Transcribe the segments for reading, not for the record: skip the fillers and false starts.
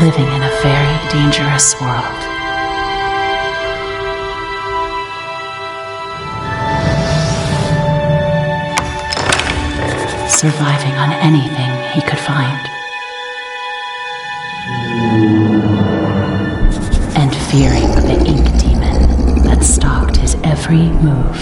living in a very dangerous world. Surviving on anything he could find. And fearing the ink demon that stalked his every move.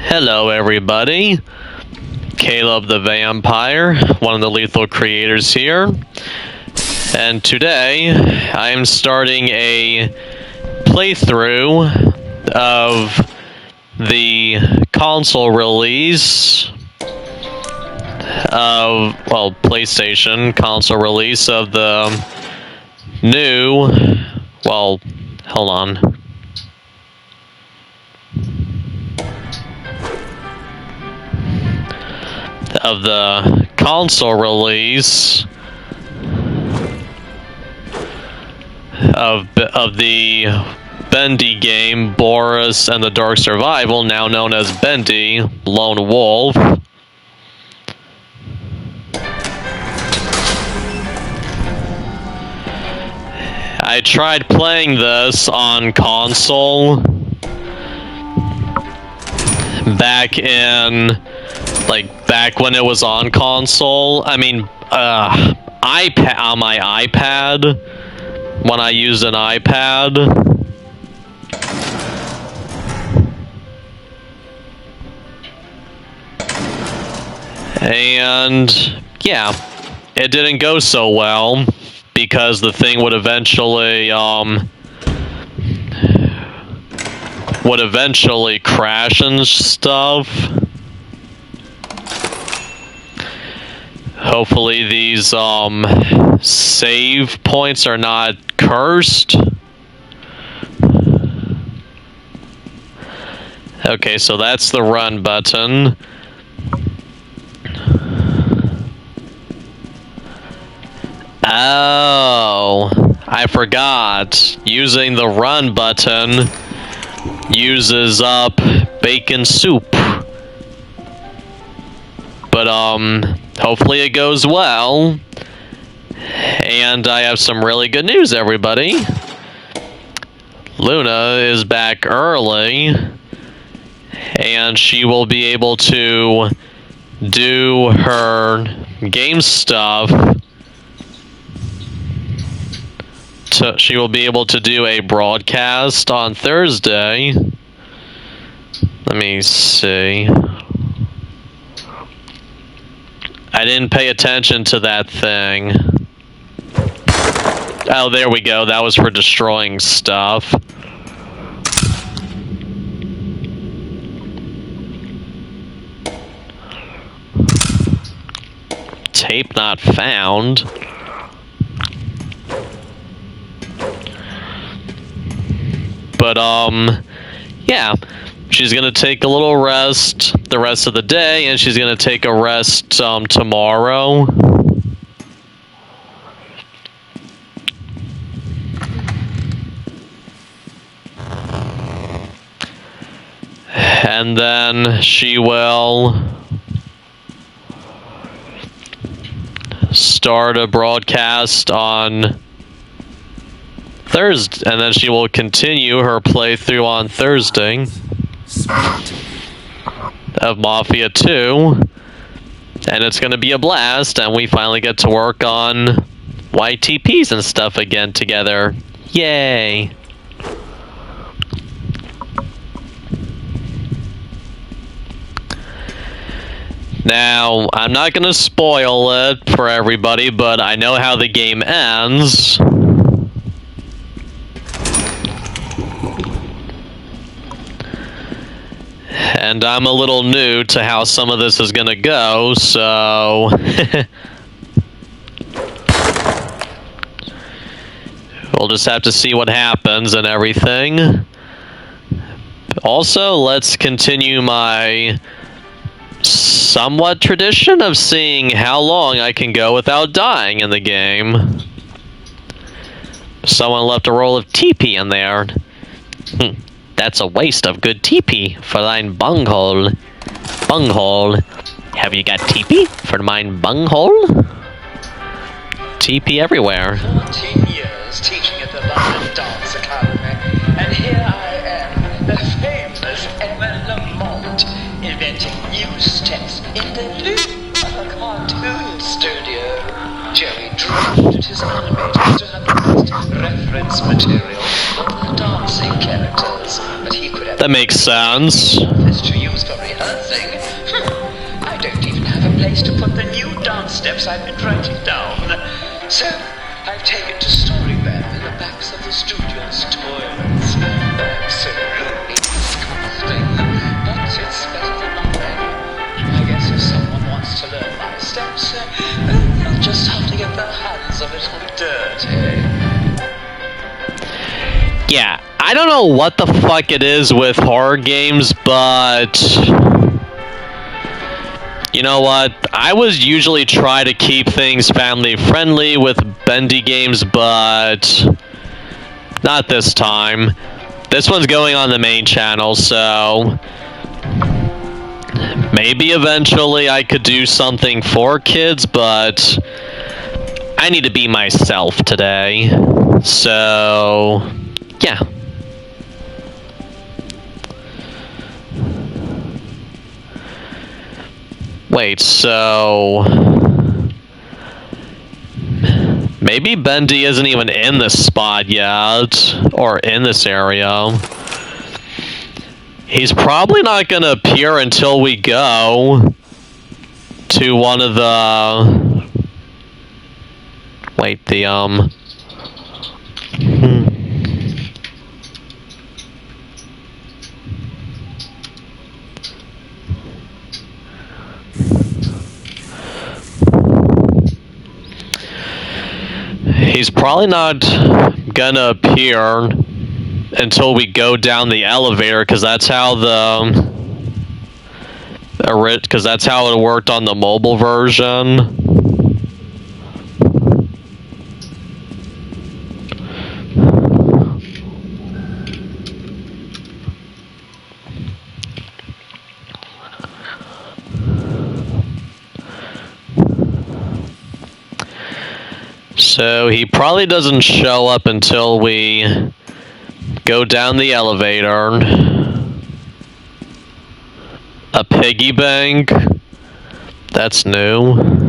Hello everybody, Caleb the Vampire, one of the Lethal creators here, and today I am starting a playthrough of the console release of, well, PlayStation console release of the new, well, hold on. Of the console release of the Bendy game, Boris and the Dark Survival, now known as Bendy, Lone Wolf. I tried playing this on console back when it was on console. I mean, iPad, on my iPad, when I used an iPad. And yeah, it didn't go so well because the thing would eventually crash and stuff. Hopefully these save points are not cursed. Okay, so that's the run button. Oh, I forgot. Using the run button uses up bacon soup. But hopefully it goes well. And I have some really good news, everybody. Loona is back early, and she will be able to do her game stuff. She will be able to do a broadcast on Thursday. Let me see. I didn't pay attention to that thing. Oh, there we go. That was for destroying stuff. Tape not found. But, yeah. She's gonna take a little rest the rest of the day, and she's gonna take a rest tomorrow. And then she will start a broadcast on Thursday, and then she will continue her playthrough on Thursday of Mafia 2, and it's gonna be a blast, and we finally get to work on YTPs and stuff again together. Yay! Now, I'm not gonna spoil it for everybody, but I know how the game ends. And I'm a little new to how some of this is gonna go, so... we'll just have to see what happens and everything. Also, let's continue my somewhat tradition of seeing how long I can go without dying in the game. Someone left a roll of TP in there. That's a waste of good TP for thine bunghole. Bunghole. Have you got TP for mine bunghole? TP everywhere. 14 years teaching at the London Dance Academy, and here I am, the famous Emma Lamont, inventing new steps in the Loona cartoon studio. Jerry drafted his animators to have the best reference material for the dancing characters, but he could have... That makes sense. ...this to use for rehearsing. I don't even have a place to put the new dance steps I've been writing down. So, I've taken to storing them in the backs of the studio's toilets. Absolutely disgusting, but it's better than nothing. I guess if someone wants to learn my steps, they'll just have to get their hands a little dirty. Yeah, I don't know what the fuck it is with horror games, but... you know what? I was usually try to keep things family friendly with Bendy games, but not this time. This one's going on the main channel, so maybe eventually I could do something for kids, but I need to be myself today. So, yeah. Wait, so... maybe Bendy isn't even in this spot yet, or in this area. He's probably not gonna appear until we go to one of the... wait, the, he's probably not gonna appear until we go down the elevator, because that's how that's how it worked on the mobile version. So he probably doesn't show up until we go down the elevator. A piggy bank? That's new.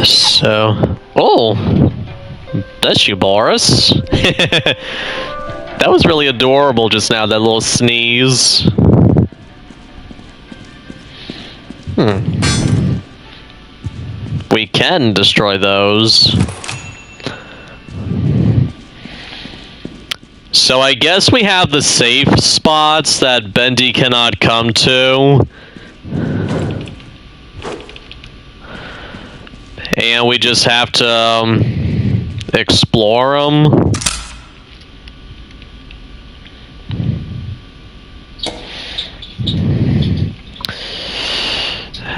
So, oh, that's you, Boris. That was really adorable just now, that little sneeze. We can destroy those. So I guess we have the safe spots that Bendy cannot come to. And we just have to explore them.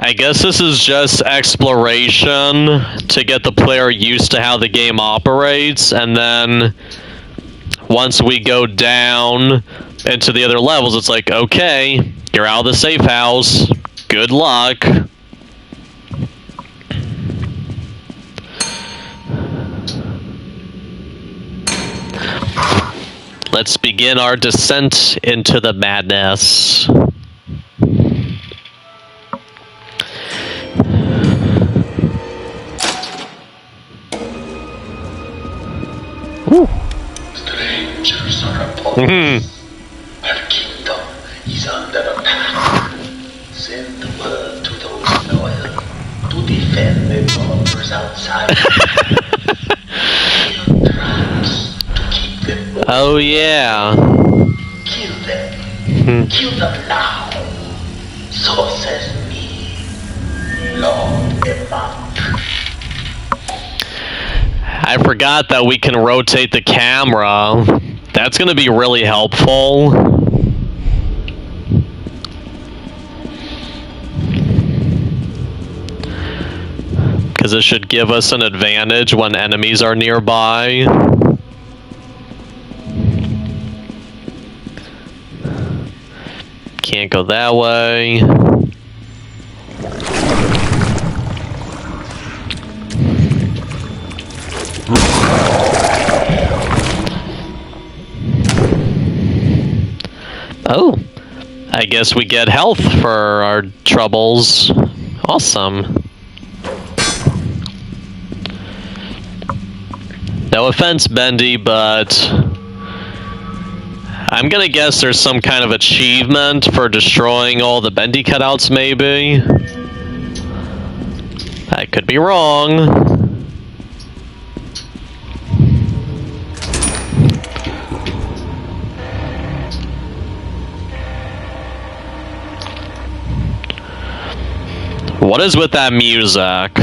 I guess this is just exploration to get the player used to how the game operates, and then once we go down, into the other levels, it's like, okay, you're out of the safe house. Good luck. Let's begin our descent into the madness. Woo. Strangers are upon Our kingdom is under attack. Send word to those loyal to defend the borders outside. Build traps to keep them away. Oh yeah. Kill them. Kill them now. So says me, Lord Emma. I forgot that we can rotate the camera. That's going to be really helpful. Because it should give us an advantage when enemies are nearby. Can't go that way. Oh, I guess we get health for our troubles. Awesome. No offense, Bendy, but I'm gonna guess there's some kind of achievement for destroying all the Bendy cutouts, maybe? I could be wrong. What is with that music?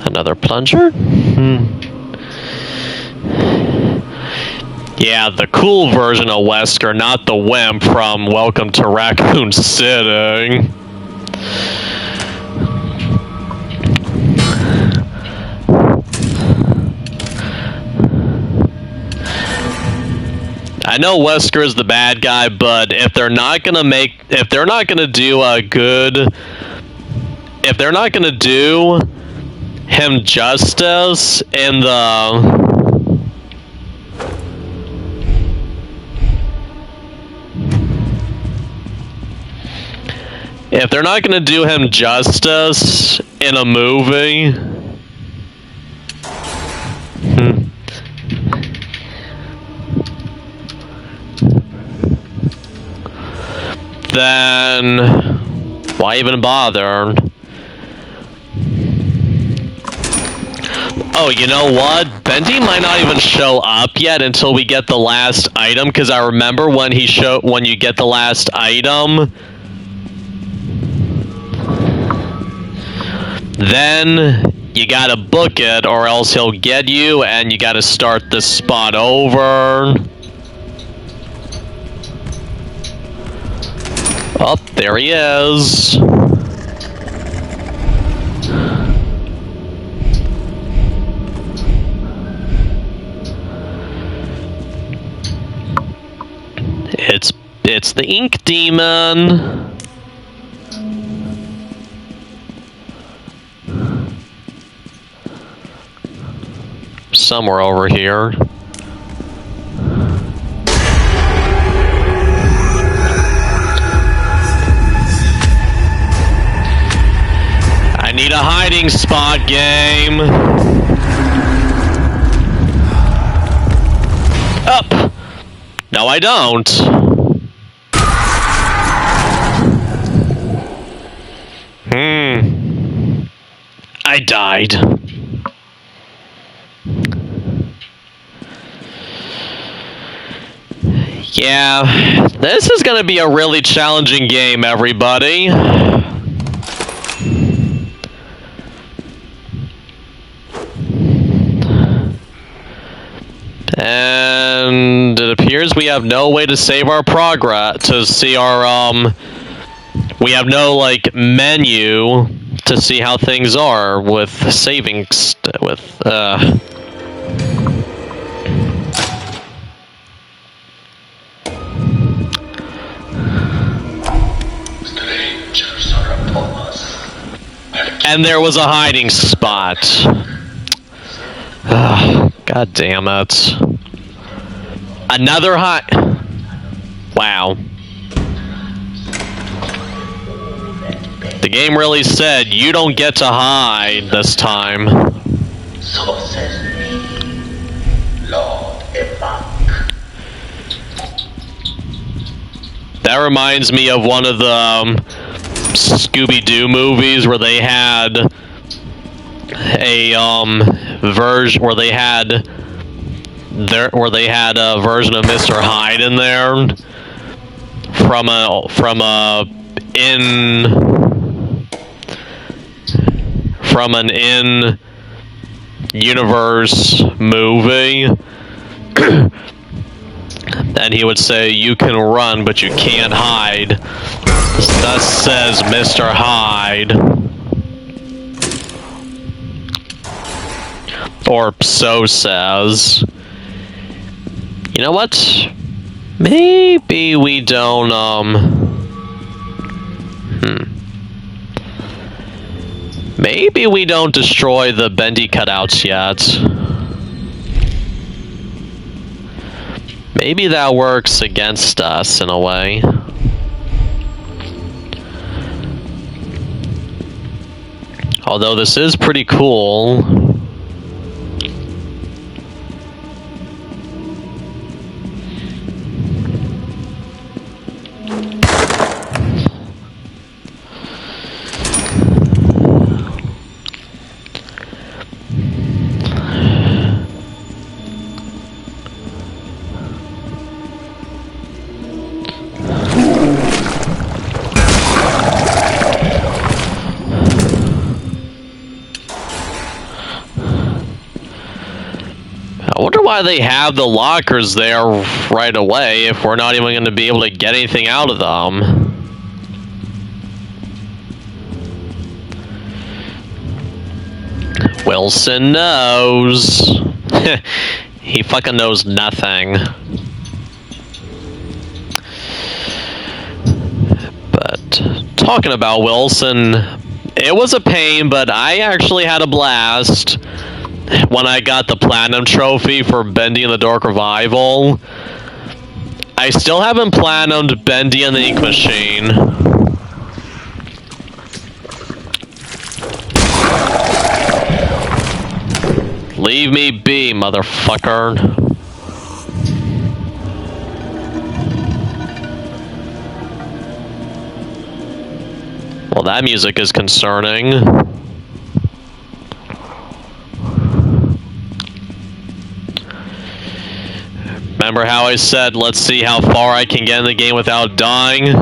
Another plunger? Yeah, the cool version of Wesker, not the wimp from Welcome to Raccoon City. I know Wesker is the bad guy, but if they're not gonna do him justice in the If they're not gonna do him justice in a movie, then why even bother? Oh, you know what? Bendy might not even show up yet until we get the last item, because I remember when you get the last item, then you gotta book it, or else he'll get you, and you gotta start this spot over. Oh, there he is. It's the ink demon. Somewhere over here. I need a hiding spot, game. Up. No, I don't. I died. Yeah, this is gonna be a really challenging game, everybody. And it appears we have no way to save our progress, to see our, we have no, like, menu to see how things are with saving, Strangers are upon us. And there was a hiding spot. God damn it. Another Wow. The game really said you don't get to hide this time. So says me, Lord Ebak. That reminds me of one of the Scooby-Doo movies where they had a version where they had a version of Mr. Hyde in there from an in-universe movie. And he would say, "You can run, but you can't hide. Thus says Mr. Hyde." Or so says. You know what? Maybe we don't, Maybe we don't destroy the Bendy cutouts yet. Maybe that works against us in a way. Although this is pretty cool. I wonder why they have the lockers there right away if we're not even going to be able to get anything out of them. Wilson knows. He fucking knows nothing. But talking about Wilson, it was a pain, but I actually had a blast when I got the Platinum Trophy for Bendy and the Dark Revival. I still haven't Platinumed Bendy and the Ink Machine. Leave me be, motherfucker. Well, that music is concerning. Remember how I said, let's see how far I can get in the game without dying?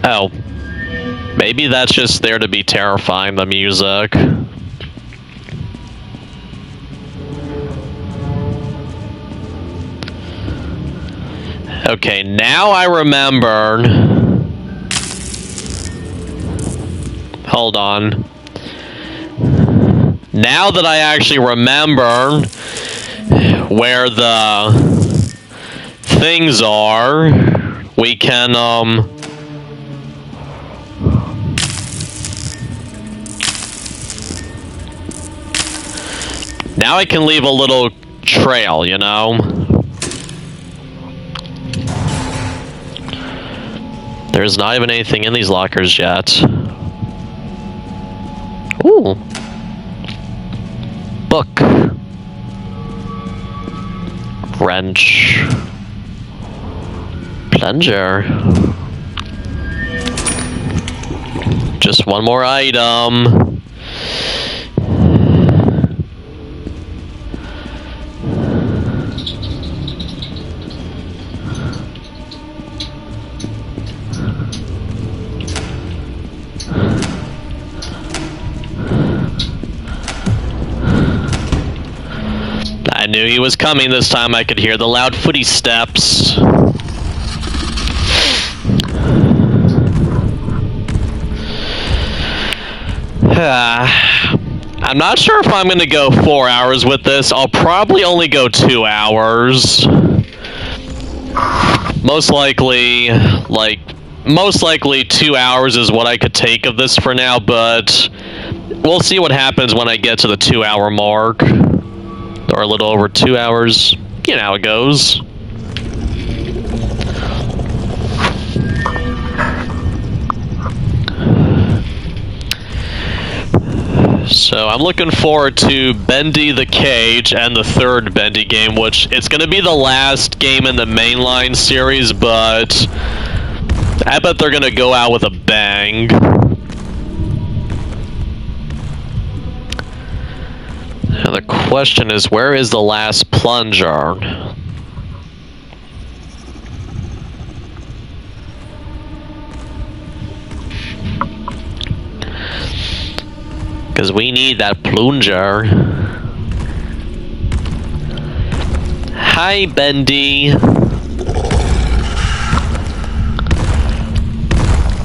Oh. Maybe that's just there to be terrifying, the music. Okay, now I remember. Hold on. Now that I actually remember where the things are, we can, now I can leave a little trail, you know? There's not even anything in these lockers yet. Ooh. Book. Wrench. Plunger. Just one more item. knew he was coming this time. I could hear the loud footy steps. I'm not sure if I'm gonna go 4 hours with this. I'll probably only go 2 hours. Most likely 2 hours is what I could take of this for now, but we'll see what happens when I get to the 2 hour mark. Or a little over 2 hours. You know how it goes. So I'm looking forward to Bendy the Cage and the third Bendy game, which it's going to be the last game in the mainline series, but I bet they're going to go out with a bang. Now the question is, where is the last plunger? Because we need that plunger. Hi, Bendy.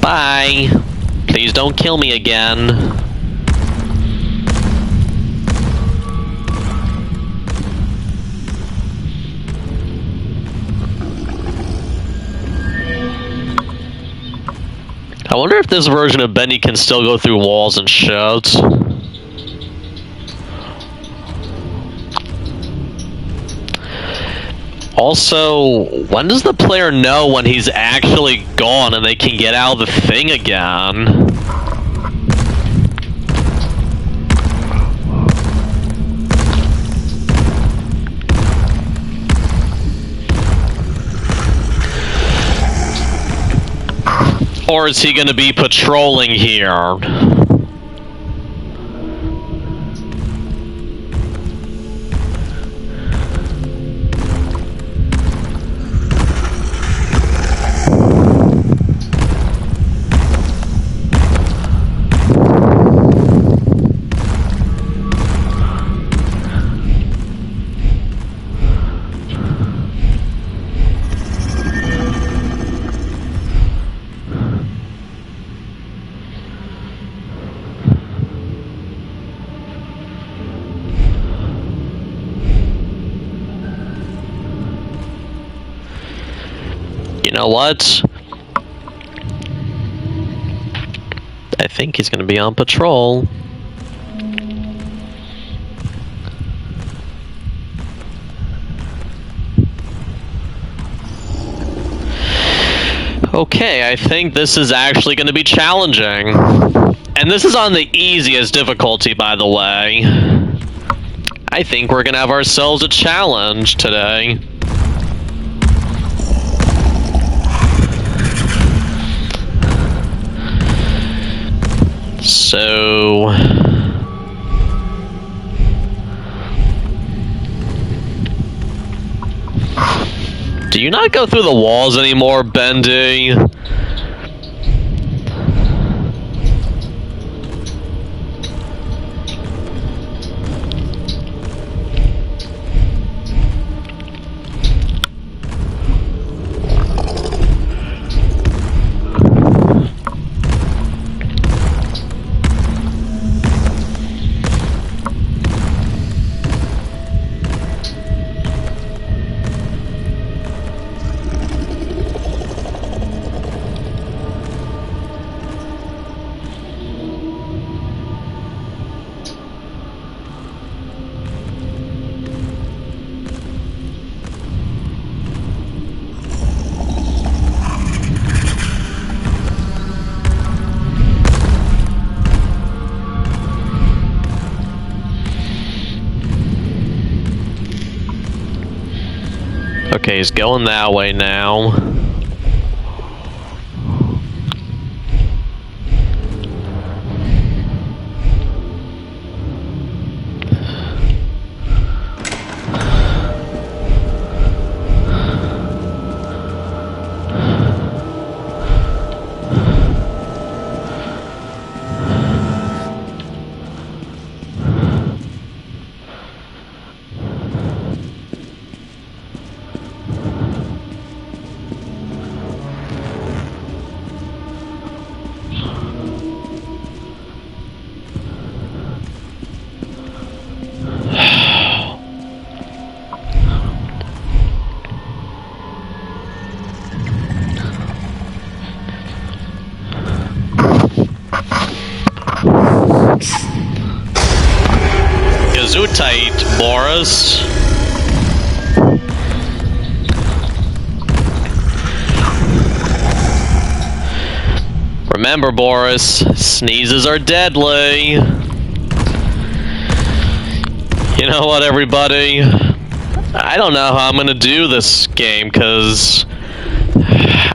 Bye. Please don't kill me again. I wonder if this version of Bendy can still go through walls and shit. Also, when does the player know when he's actually gone and they can get out of the thing again? Or is he going to be patrolling here? You know what? I think he's going to be on patrol. Okay, I think this is actually going to be challenging. And this is on the easiest difficulty, by the way. I think we're going to have ourselves a challenge today. So... do you not go through the walls anymore, Bendy? Okay, he's going that way now. Boris. Remember, Boris, sneezes are deadly. You know what, everybody? I don't know how I'm gonna do this game, because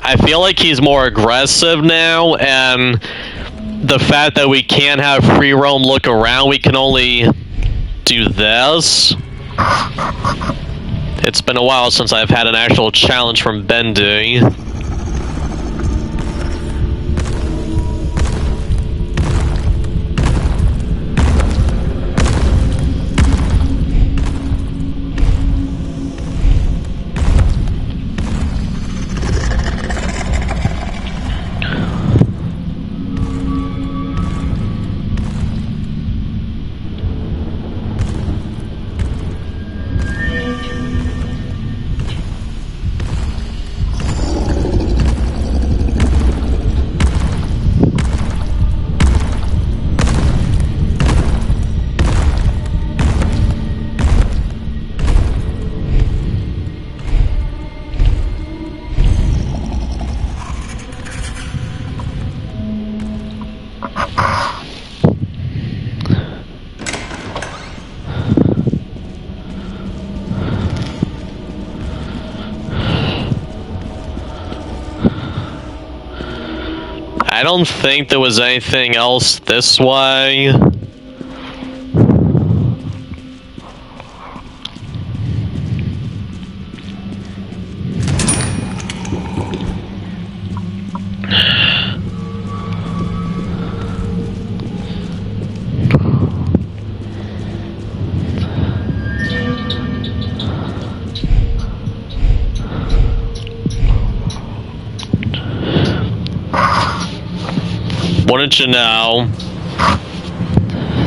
I feel like he's more aggressive now, and the fact that we can't have free roam look around, we can only do this. It's been a while since I've had an actual challenge from Bendy. I don't think there was anything else this way. Wouldn't you know?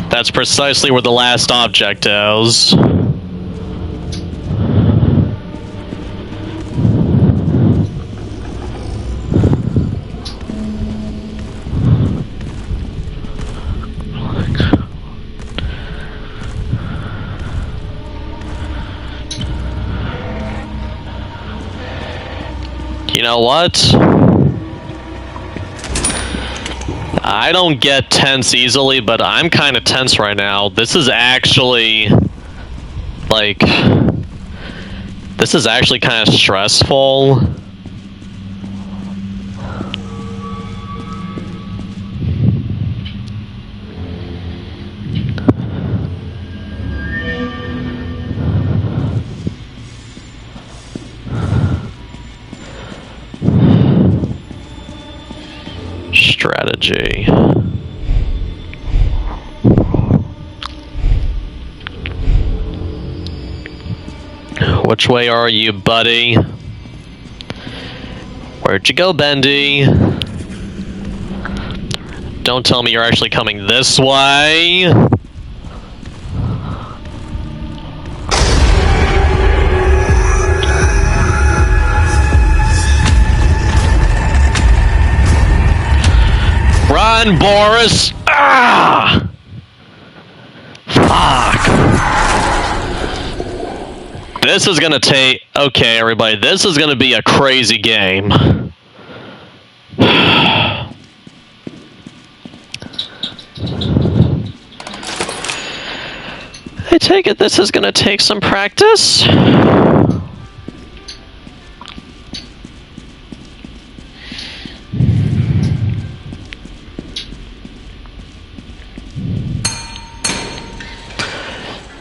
That's precisely where the last object is. You know what? I don't get tense easily, but I'm kind of tense right now. This is actually, like, this is actually kind of stressful. Strategy. Which way are you, buddy? Where'd you go, Bendy? Don't tell me you're actually coming this way. Run, Boris! Ah! Fuck. This is gonna take... Okay, everybody, this is gonna be a crazy game. I take it this is gonna take some practice?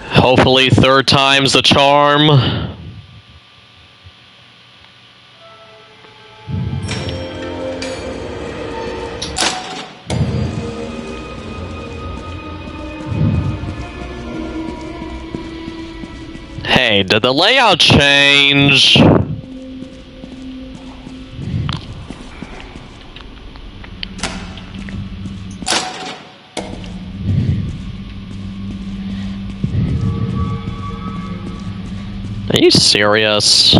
Hopefully, third time's the charm. Hey, did the layout change? Are you serious?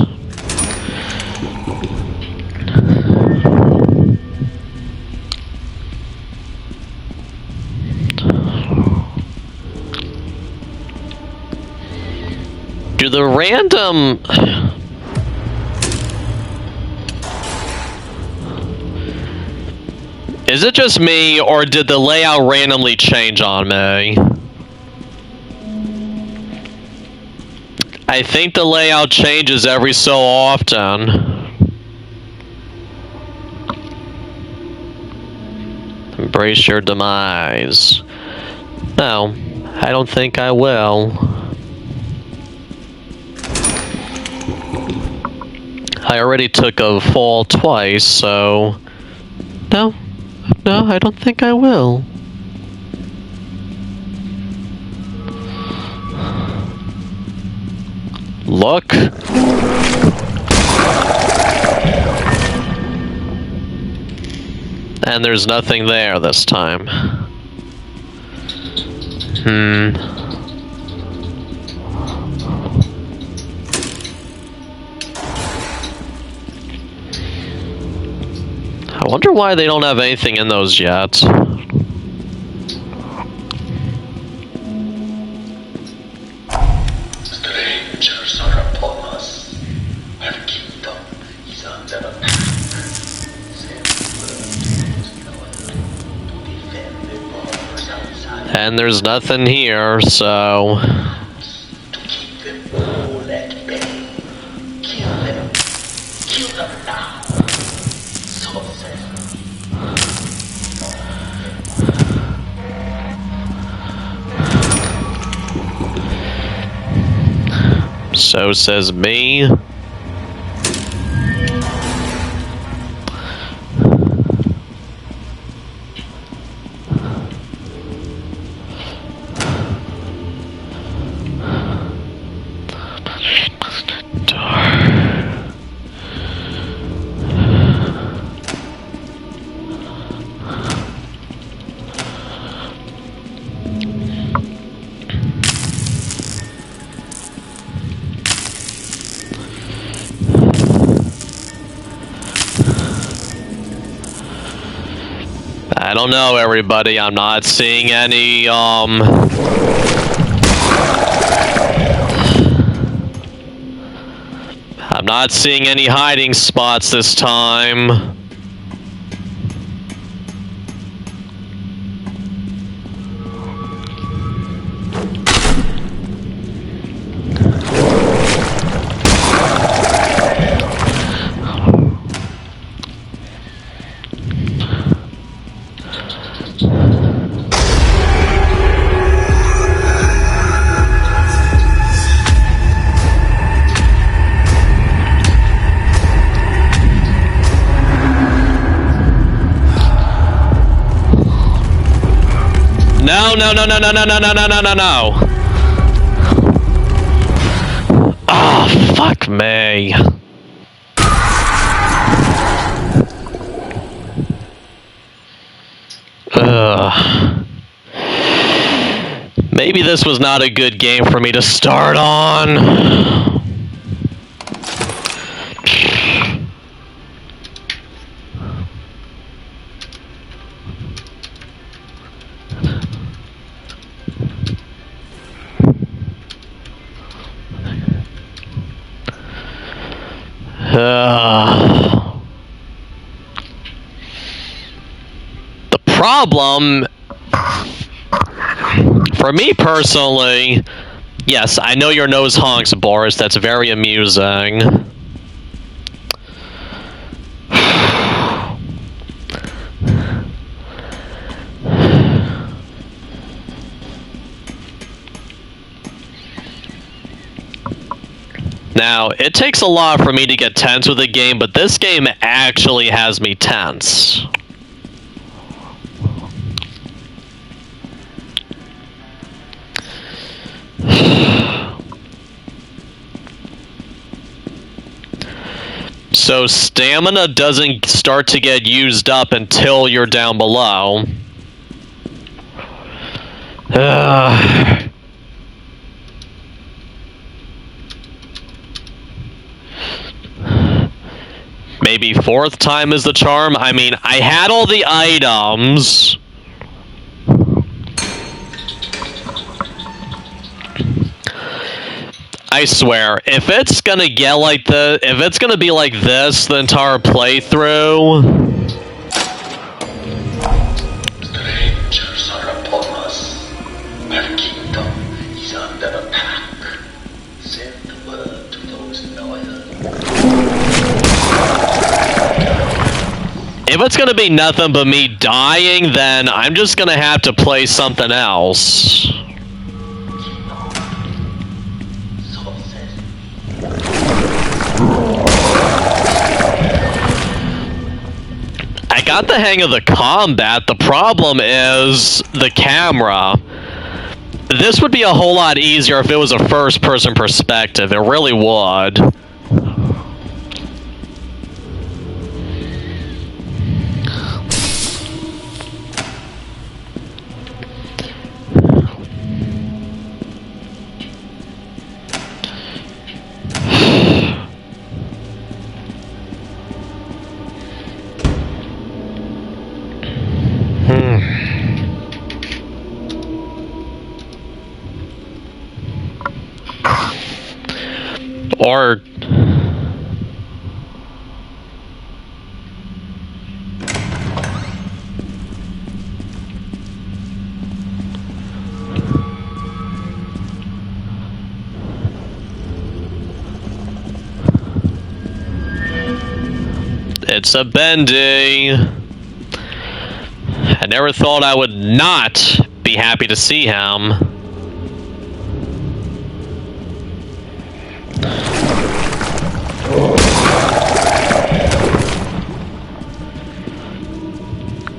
The random... Is it just me, or did the layout randomly change on me? I think the layout changes every so often. Embrace your demise. No, I don't think I will. I already took a fall twice, so... No, I don't think I will. Look. And there's nothing there this time. I wonder why they don't have anything in those yet. Strangers are upon us. Our kingdom is under attack. And there's nothing here, so... To keep them all at bay. Kill them. Kill them now. Sorcerer. So says me. I don't know, everybody. I'm not seeing any, I'm not seeing any hiding spots this time. No. Oh, fuck me. Maybe this was not a good game for me to start on. The problem, for me personally, yes, I know your nose honks, Boris. That's very amusing. Now, it takes a lot for me to get tense with a game, but this game actually has me tense. So stamina doesn't start to get used up until you're down below. Maybe fourth time is the charm. I mean, I had all the items. I swear, if it's gonna get like if it's gonna be like this the entire playthrough. Strangers are upon us. Our kingdom is under attack. Send word to those loyal. If it's gonna be nothing but me dying, then I'm just gonna have to play something else. I got the hang of the combat. The problem is the camera. This would be a whole lot easier if it was a first-person perspective. It really would. Or it's a Bendy. I never thought I would not be happy to see him.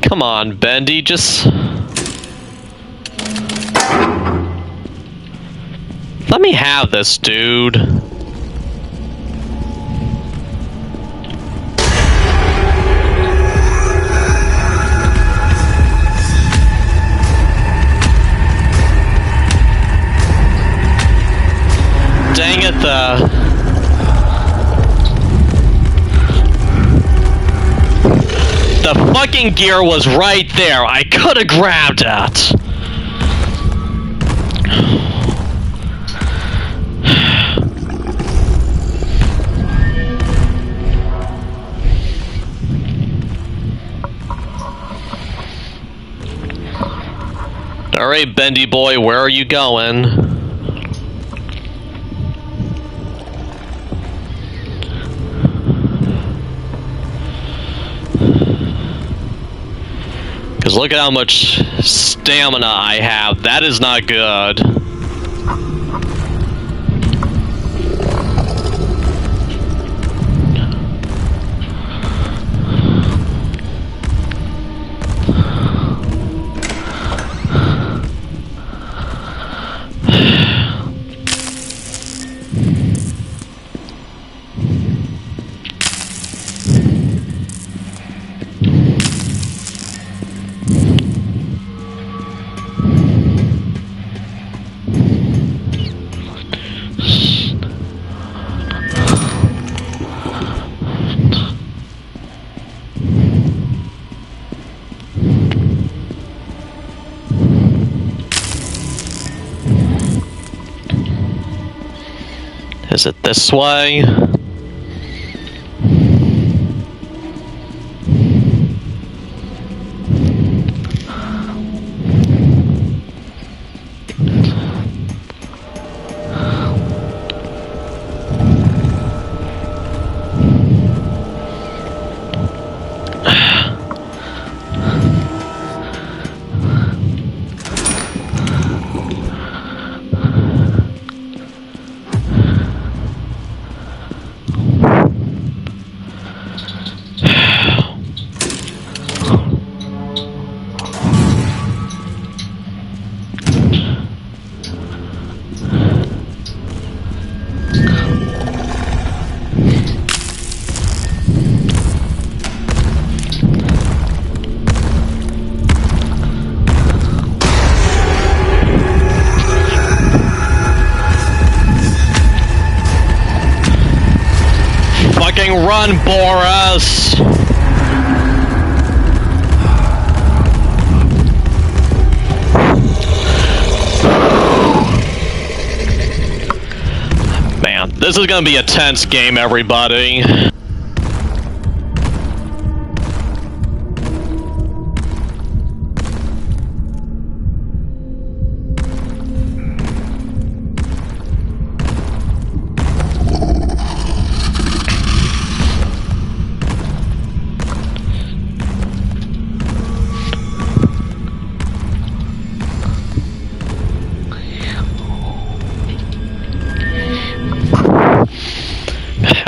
Come on, Bendy, just... let me have this, dude. Dang it, the fucking gear was right there. I could have grabbed it. Alright, Bendy boy, where are you going? Because look at how much stamina I have. That is not good. Is it this way? Run, Boris! This is gonna be a tense game, everybody.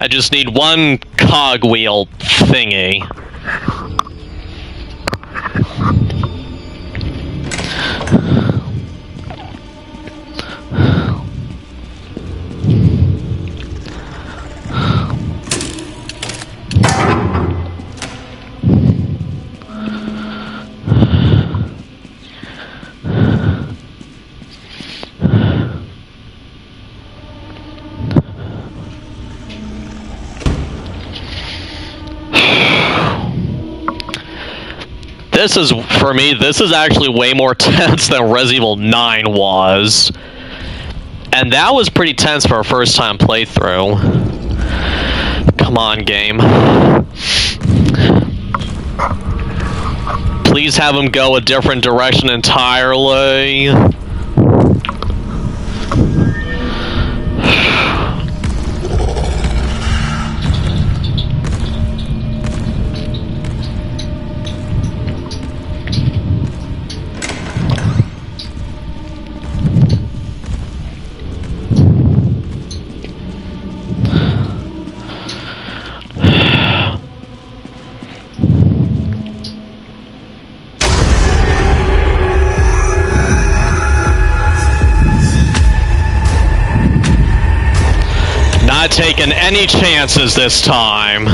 I just need one cogwheel thingy. This is, for me, this is actually way more tense than Resident Evil 9 was. And that was pretty tense for a first time playthrough. Come on, game. Please have him go a different direction entirely. Not taking any chances this time.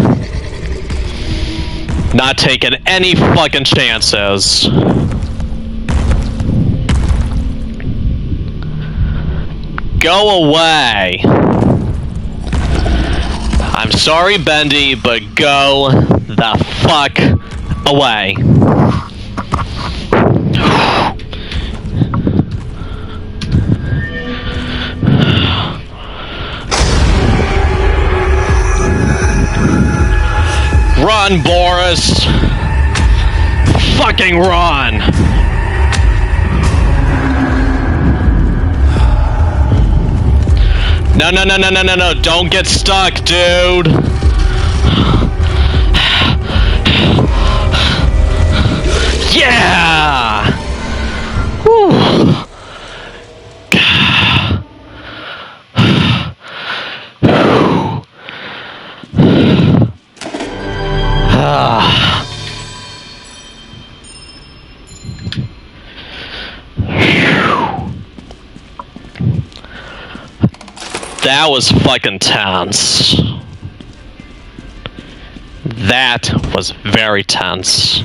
Not taking any fucking chances. Go away. I'm sorry, Bendy, but go the fuck away. Run, Boris! Fucking run! No, no, no, no, no, no, no, don't get stuck, dude! Yeah! Whew. That was fucking tense. That was very tense.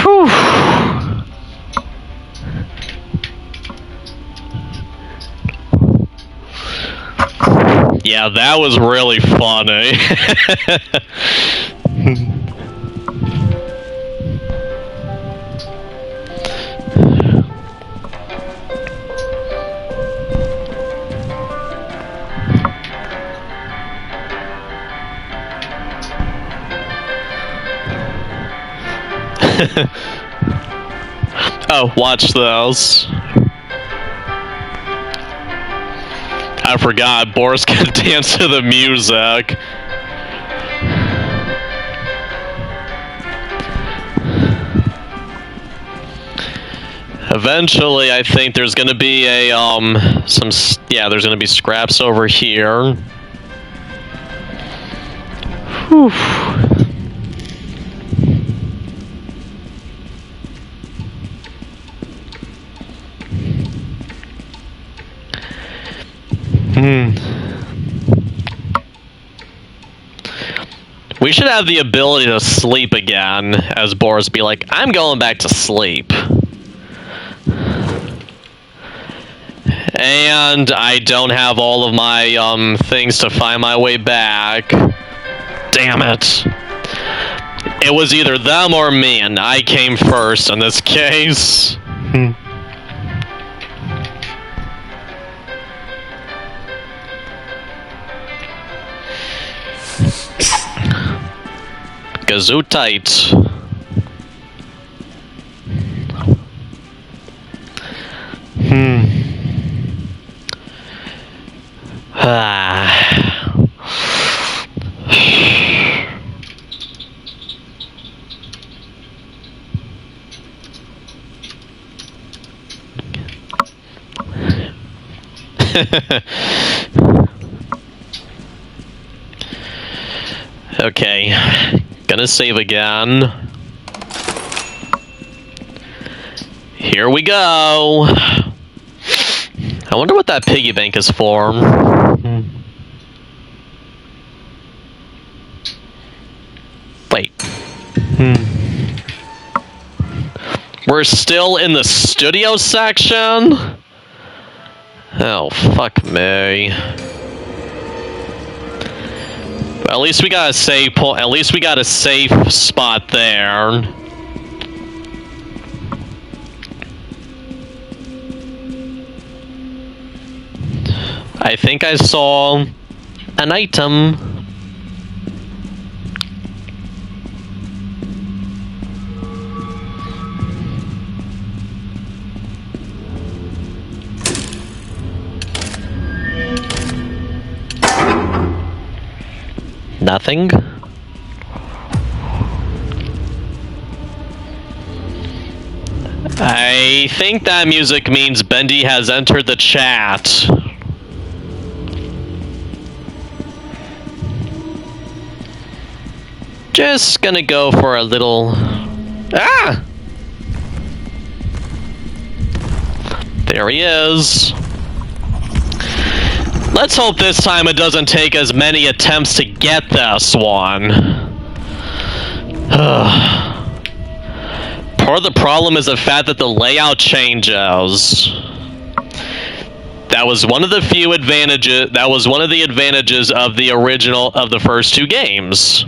Whew. Yeah, that was really funny. Oh, watch those. I forgot, Boris can dance to the music. Eventually, I think there's gonna be a, there's gonna be scraps over here. Whew. We should have the ability to sleep again, as Boris be like, I'm going back to sleep. And I don't have all of my things to find my way back. Damn it. It was either them or me, and I came first in this case. Gesundheit. Okay, gonna save again. Here we go. I wonder what that piggy bank is for. Wait. We're still in the studio section? Oh, fuck me. At least we got a save point. At least we got a safe spot there. I think I saw an item. Nothing. I think that music means Bendy has entered the chat. Just gonna go for a little... Ah! There he is. Let's hope this time it doesn't take as many attempts to get this one. Part of the problem is the fact that the layout changes. That was one of the few advantages. That was one of the advantages of the original of the first two games.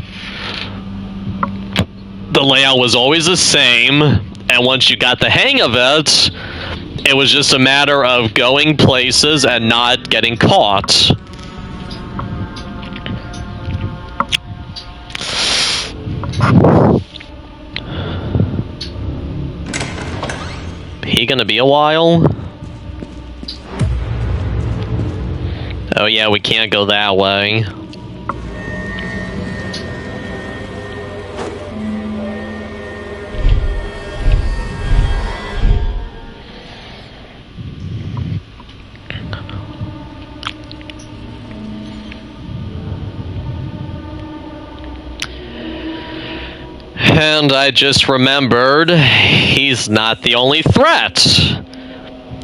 The layout was always the same, and once you got the hang of it, it was just a matter of going places and not getting caught. He gonna be a while? Oh yeah, we can't go that way. And I just remembered, he's not the only threat.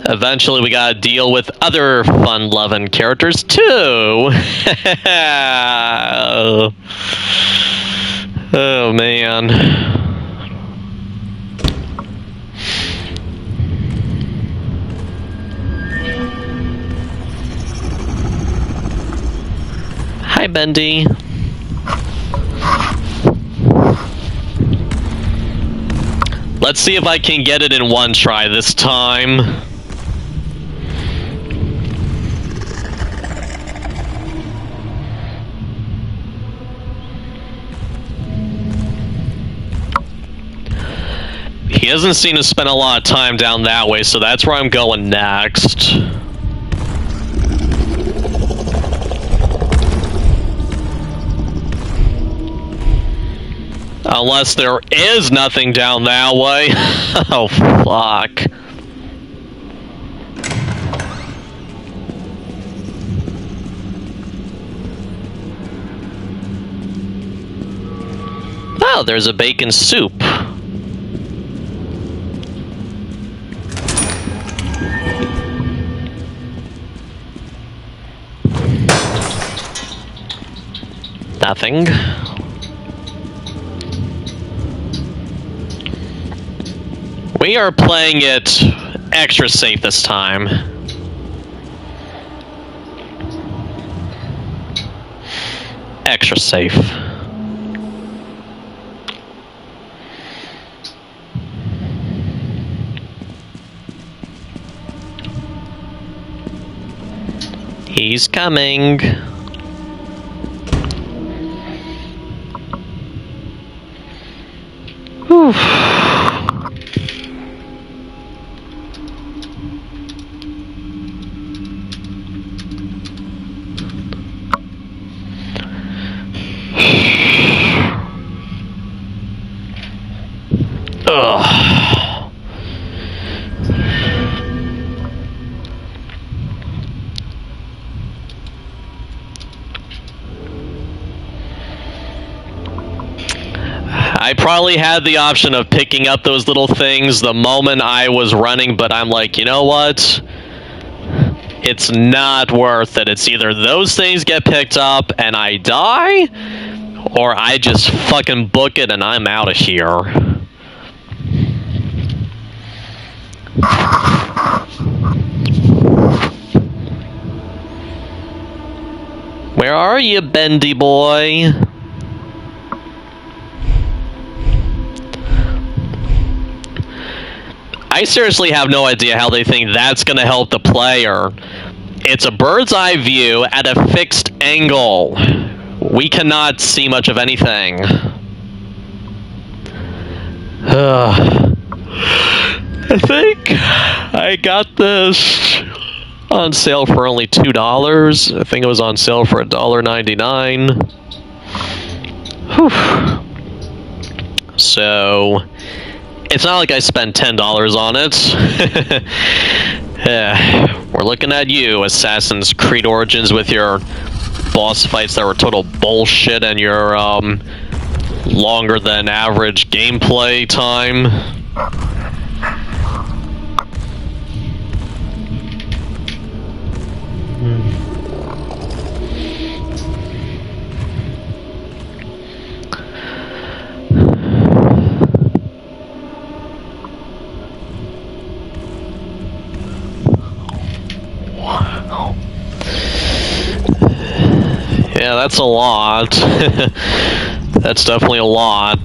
Eventually we gotta deal with other fun-loving characters too. Oh man. Hi, Bendy. Let's see if I can get it in one try this time. He doesn't seem to spend a lot of time down that way, so that's where I'm going next. Unless there is nothing down that way. Oh, fuck. Oh, there's a bacon soup. Nothing. We are playing it extra safe this time. Extra safe. He's coming. Whew. Ugh. I probably had the option of picking up those little things the moment I was running, but I'm like, you know what? It's not worth it. It's either those things get picked up and I die, or I just fucking book it and I'm out of here. Where are you, Bendy boy? I seriously have no idea how they think that's going to help the player. It's a bird's eye view at a fixed angle. We cannot see much of anything. I think I got this on sale for only $2. I think it was on sale for $1.99. Whew. So it's not like I spent $10 on it. We're looking at you, Assassin's Creed Origins, with your boss fights that were total bullshit and your longer than average gameplay time. Yeah, that's a lot. That's definitely a lot.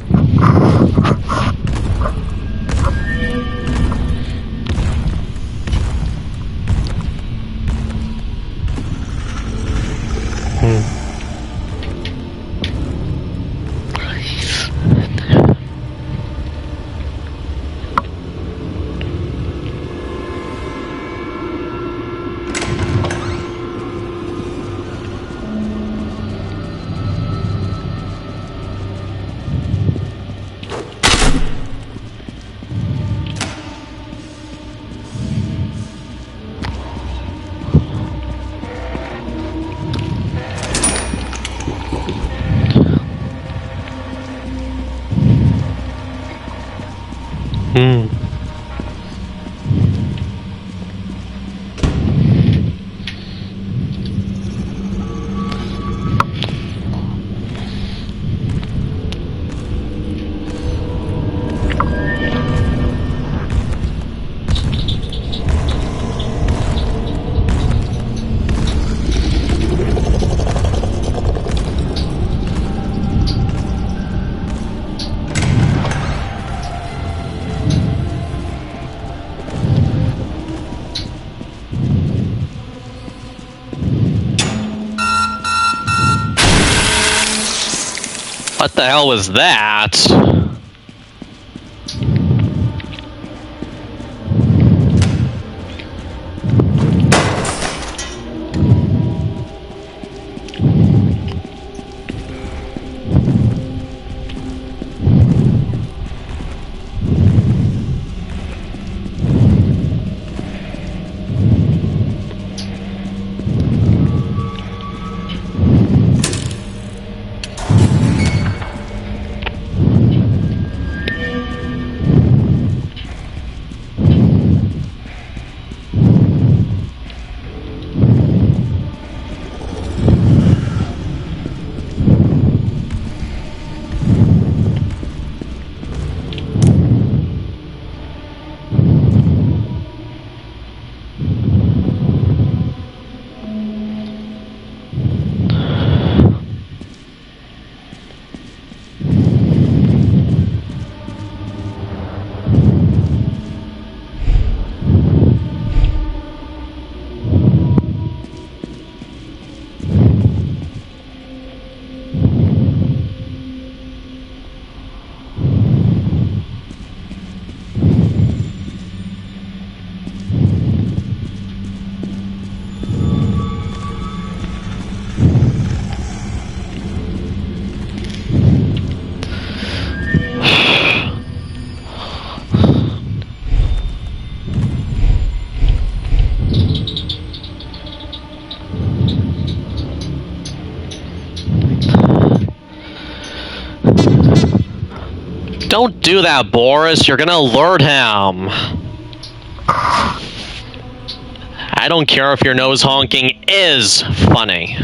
What the hell was that? do that, Boris. You're gonna alert him. I don't care if your nose honking is funny.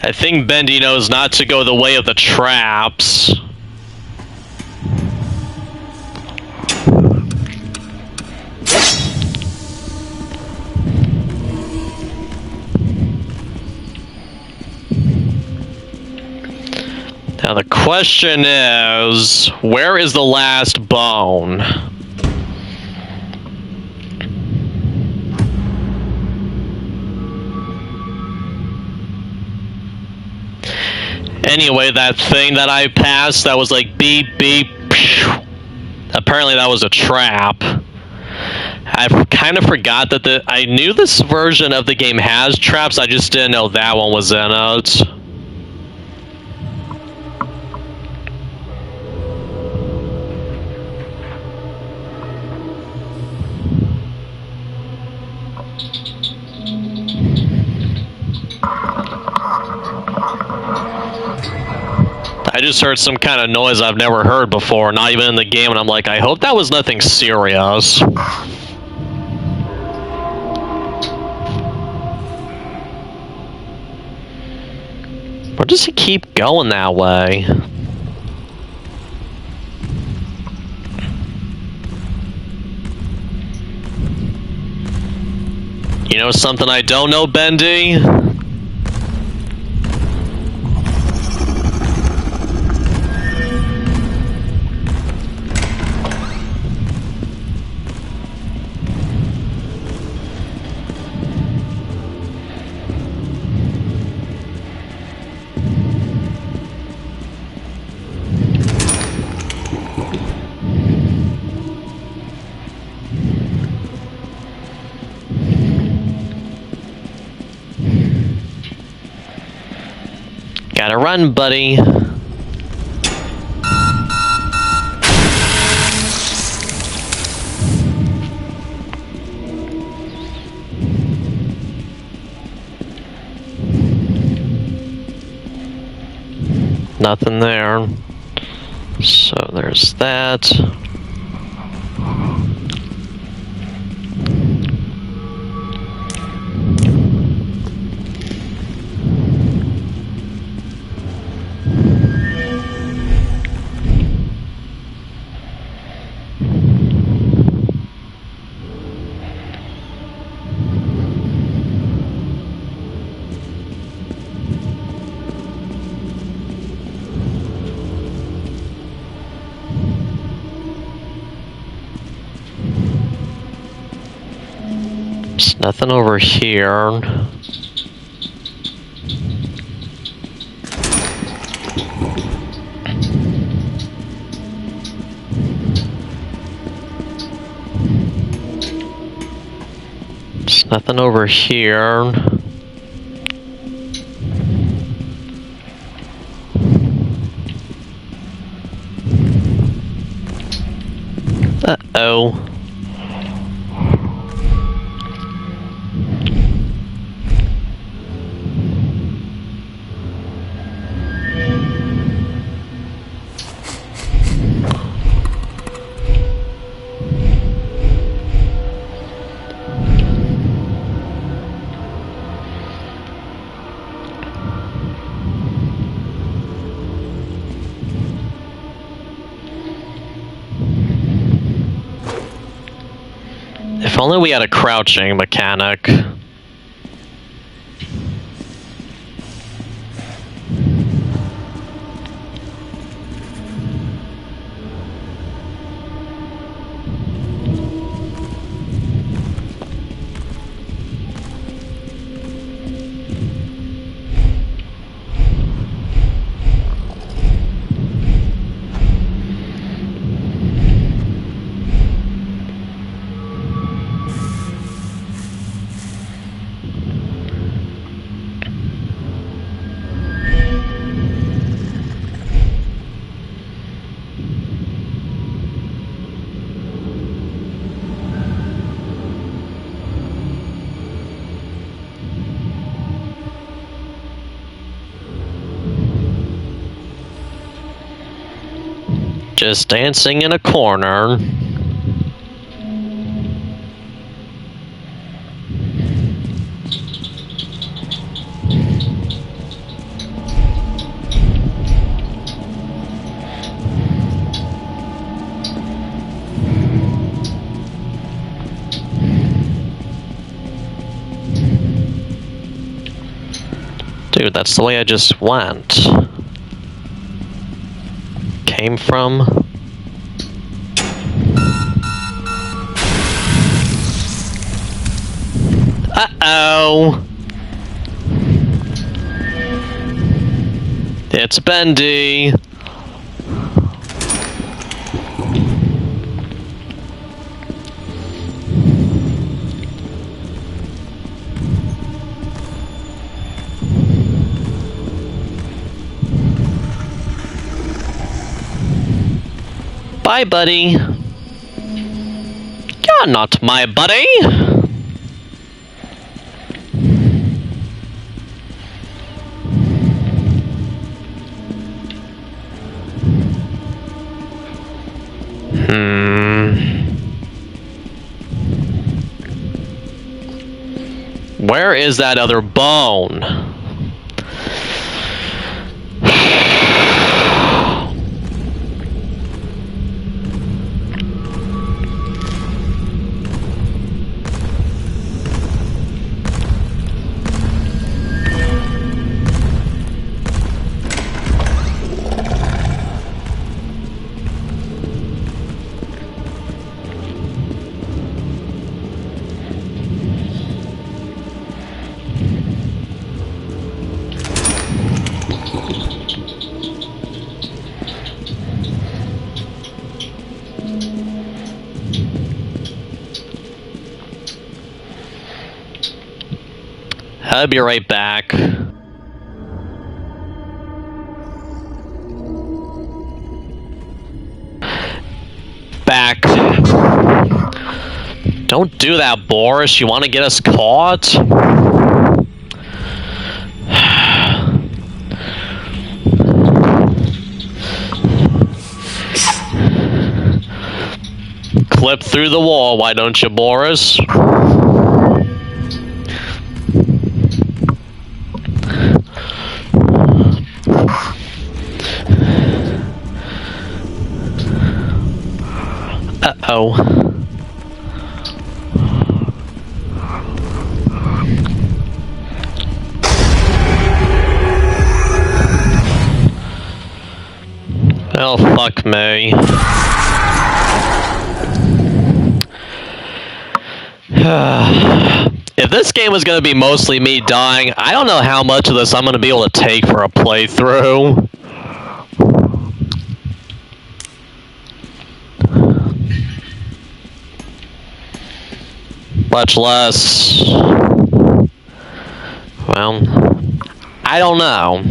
I think Bendy knows not to go the way of the traps. Now the question is, where is the last bone? Anyway, that thing that I passed that was like beep, beep, phew. Apparently that was a trap. I kind of forgot that I knew this version of the game has traps, I just didn't know that one was in it. I just heard some kind of noise I've never heard before, not even in the game, and I'm like, I hope that was nothing serious. Or does he keep going that way? You know something I don't know, Bendy? Gotta run, buddy. Nothing there. So there's that. There's nothing over here. There's nothing over here. Uh-oh. If only we had a crouching mechanic. Just dancing in a corner. Dude, that's the way I just went. Came from. Uh-oh. It's Bendy. Bye, buddy. You're not my buddy. Where is that other bone? I'll be right back. Back. Don't do that, Boris. You want to get us caught? Clip through the wall, why don't you, Boris? Uh-oh. Oh, fuck me. If this game was going to be mostly me dying, I don't know how much of this I'm going to be able to take for a playthrough. Much less... well, I don't know.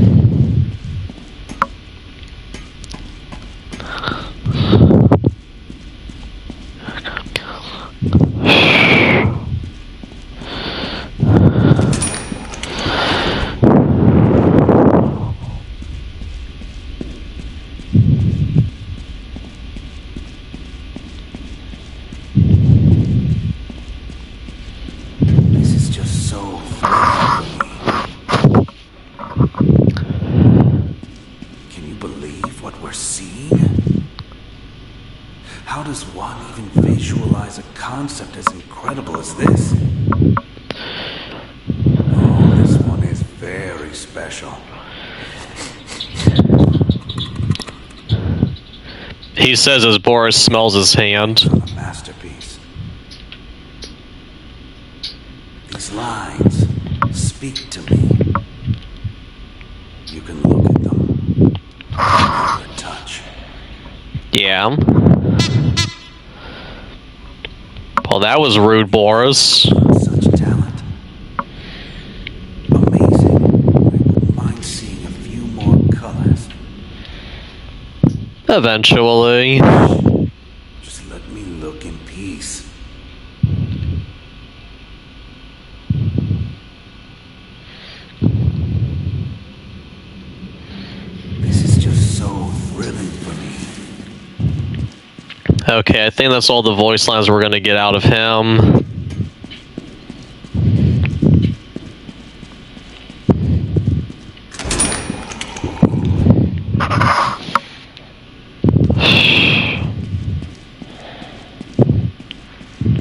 devise a concept as incredible as this. Oh, this one is very special. He says as Boris smells his hand. A masterpiece. These lines speak to me. You can look at them. Feel their touch. Yeah. Well, that was rude, Boris. Such talent. Amazing. I wouldn't mind seeing a few more colors. Eventually. Just let me look in peace. This is just so thrilling for me. Okay, I think that's all the voice lines we're gonna get out of him.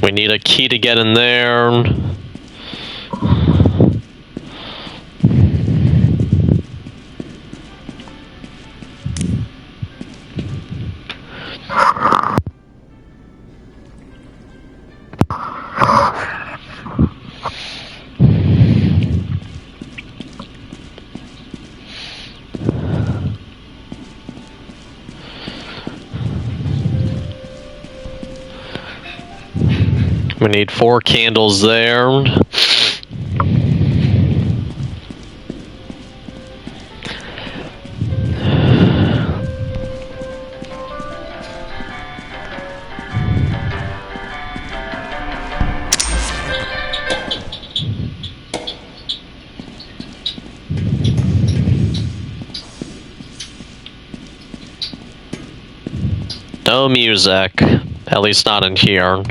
We need a key to get in there. We need 4 candles there. No music, at least not in here.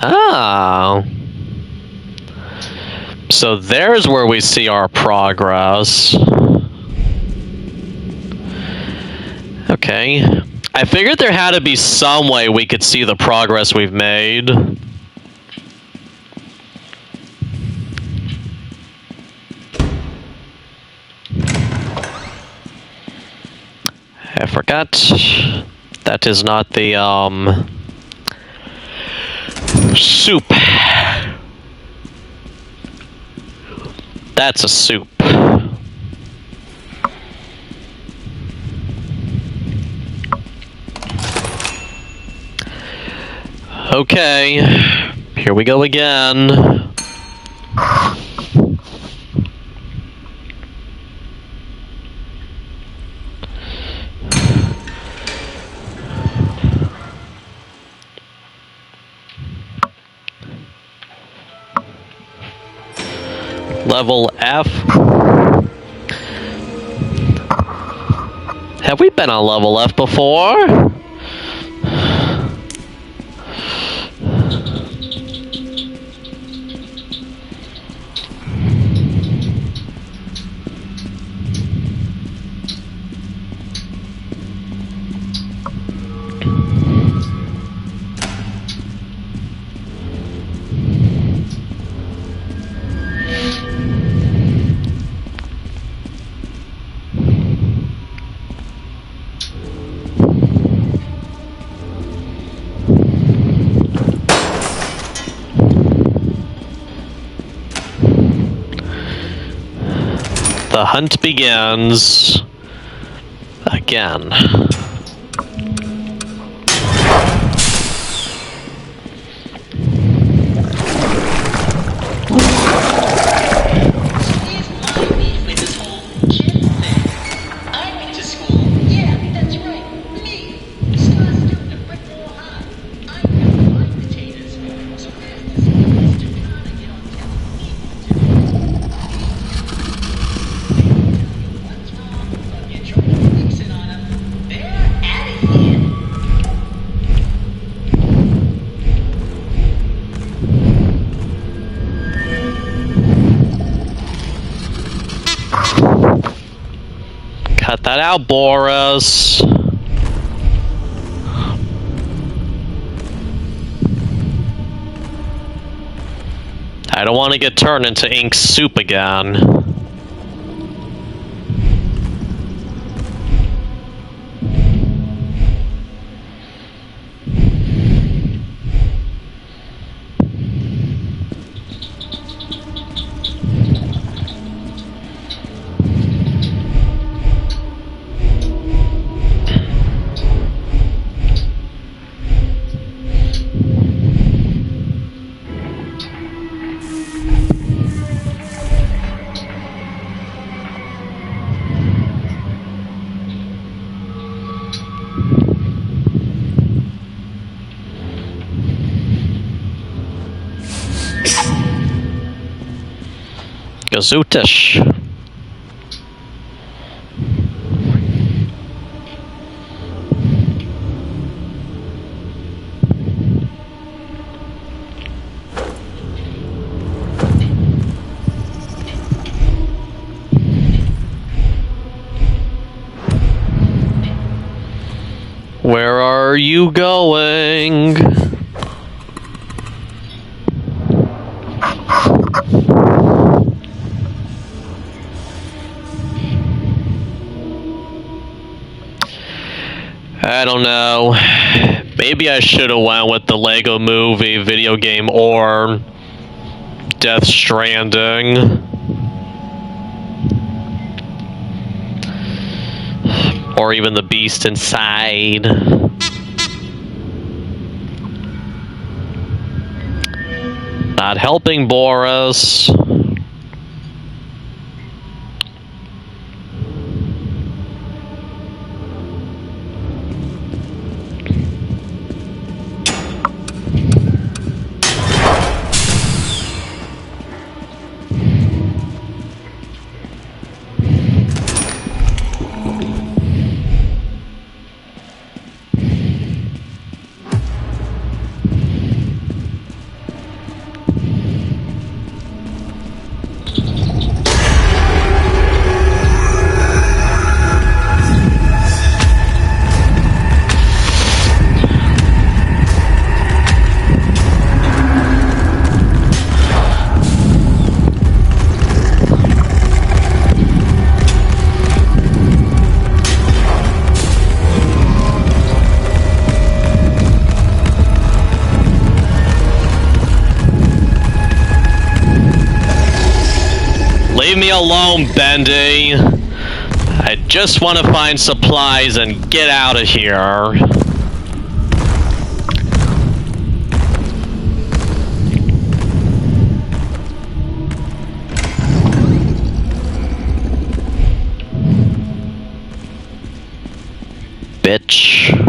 Oh. So there's where we see our progress. Okay. I figured there had to be some way we could see the progress we've made. I forgot. That is not the, soup. That's a soup. Okay, here we go again. Level F. Have we been on level F before? The hunt begins again. Cut that out, Boris. I don't want to get turned into ink soup again. Gazootish. Where are you going? I don't know. Maybe I should have went with the Lego Movie video game or Death Stranding. Or even the Beast Inside. Not helping, Boris. Leave me alone, Bendy. I just want to find supplies and get out of here. Bitch.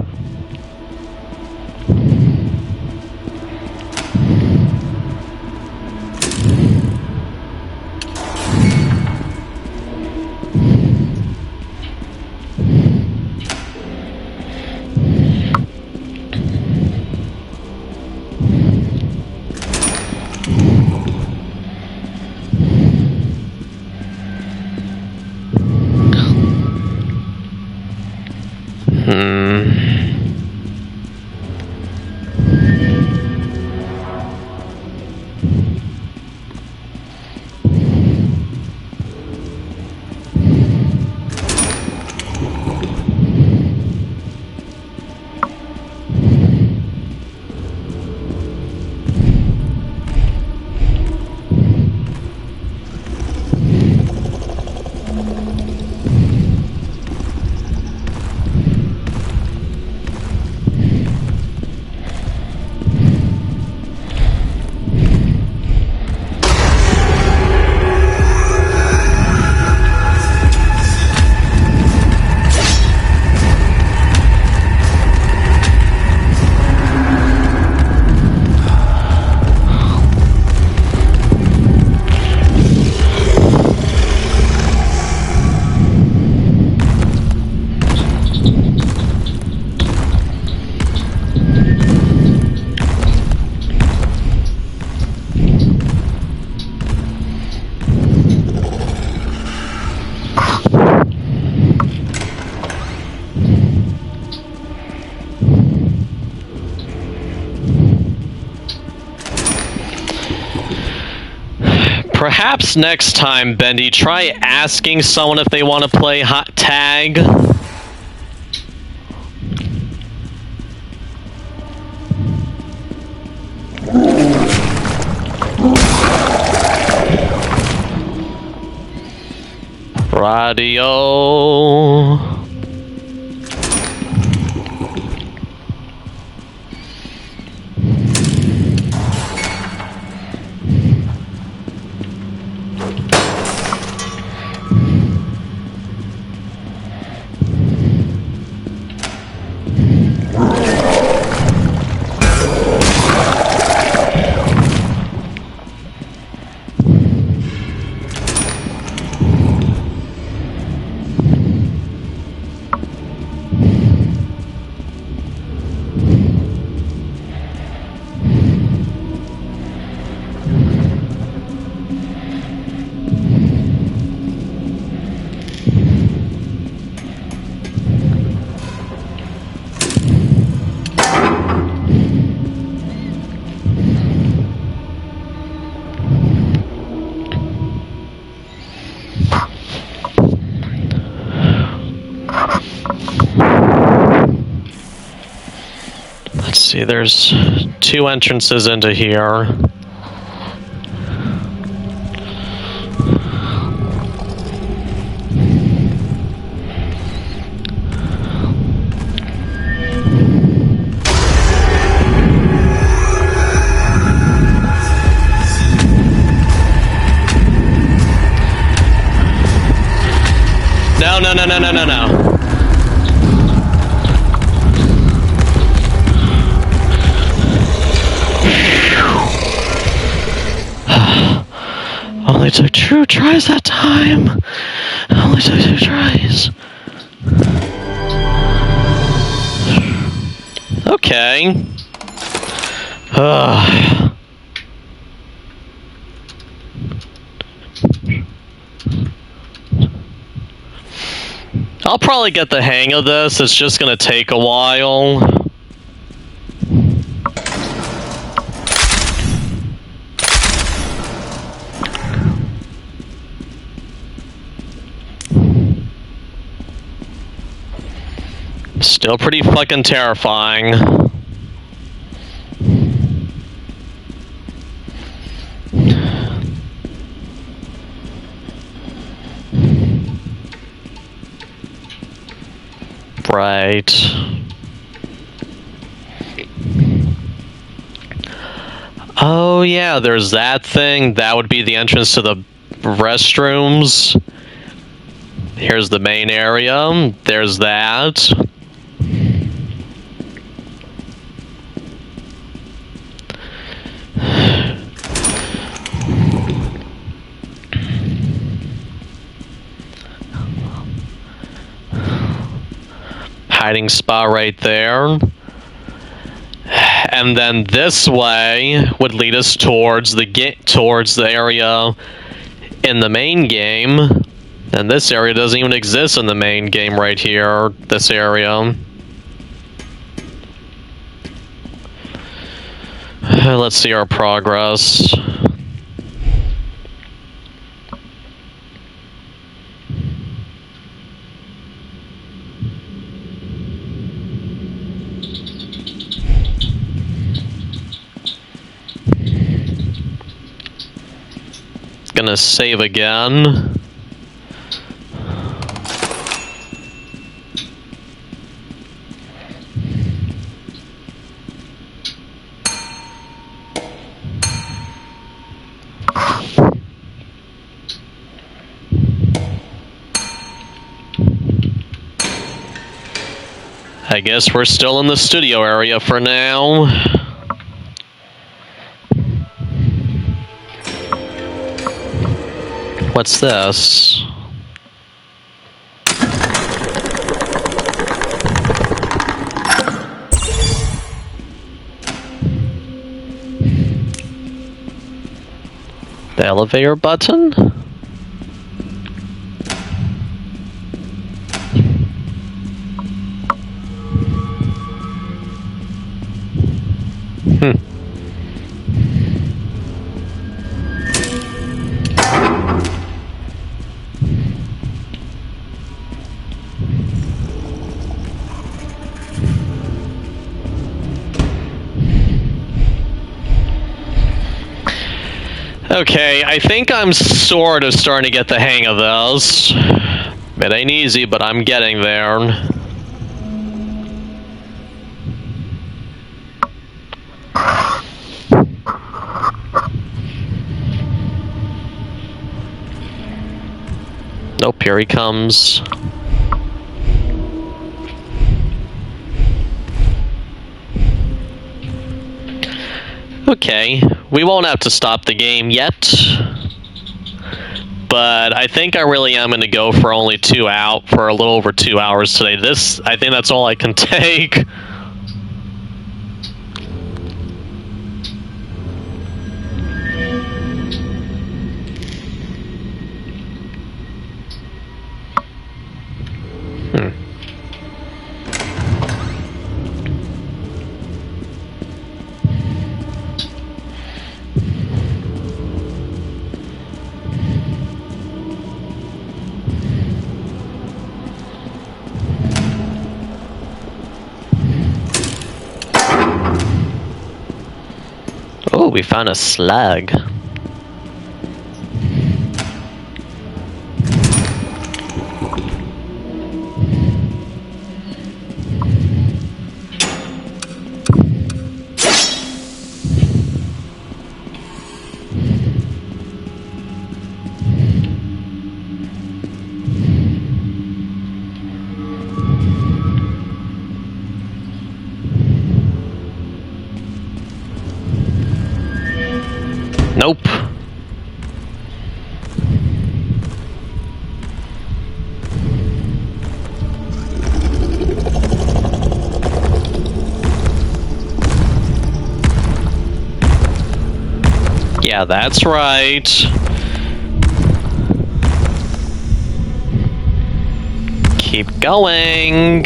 Perhaps next time, Bendy, try asking someone if they want to play hot tag. Radio. Let's see, there's 2 entrances into here. No, no, no, no, no, no, no. Only took 2 tries that time. Only took 2 tries. Okay. I'll probably get the hang of this. It's just gonna take a while. Still pretty fucking terrifying. Right. Oh yeah, there's that thing. That would be the entrance to the restrooms. Here's the main area. There's that. Hiding spot right there. And then this way would lead us towards the area in the main game. And this area doesn't even exist in the main game right here, this area. Let's see our progress. Gonna save again. I guess we're still in the studio area for now. What's this? The elevator button? Okay, I think I'm sort of starting to get the hang of this. It ain't easy, but I'm getting there. Nope, here he comes. Okay, we won't have to stop the game yet. But I think I really am going to go for only for a little over 2 hours today. I think that's all I can take. Oh, we found a slug. Nope. Yeah, that's right. Keep going.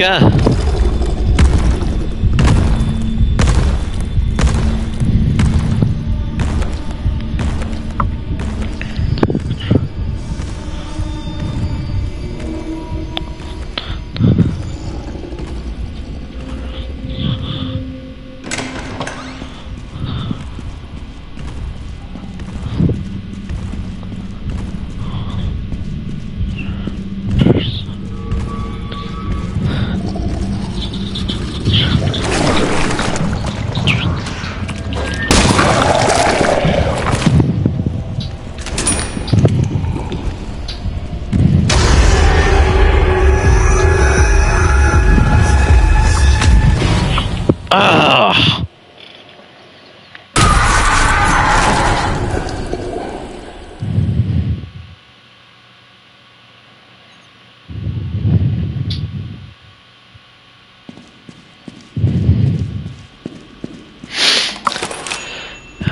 Ugh.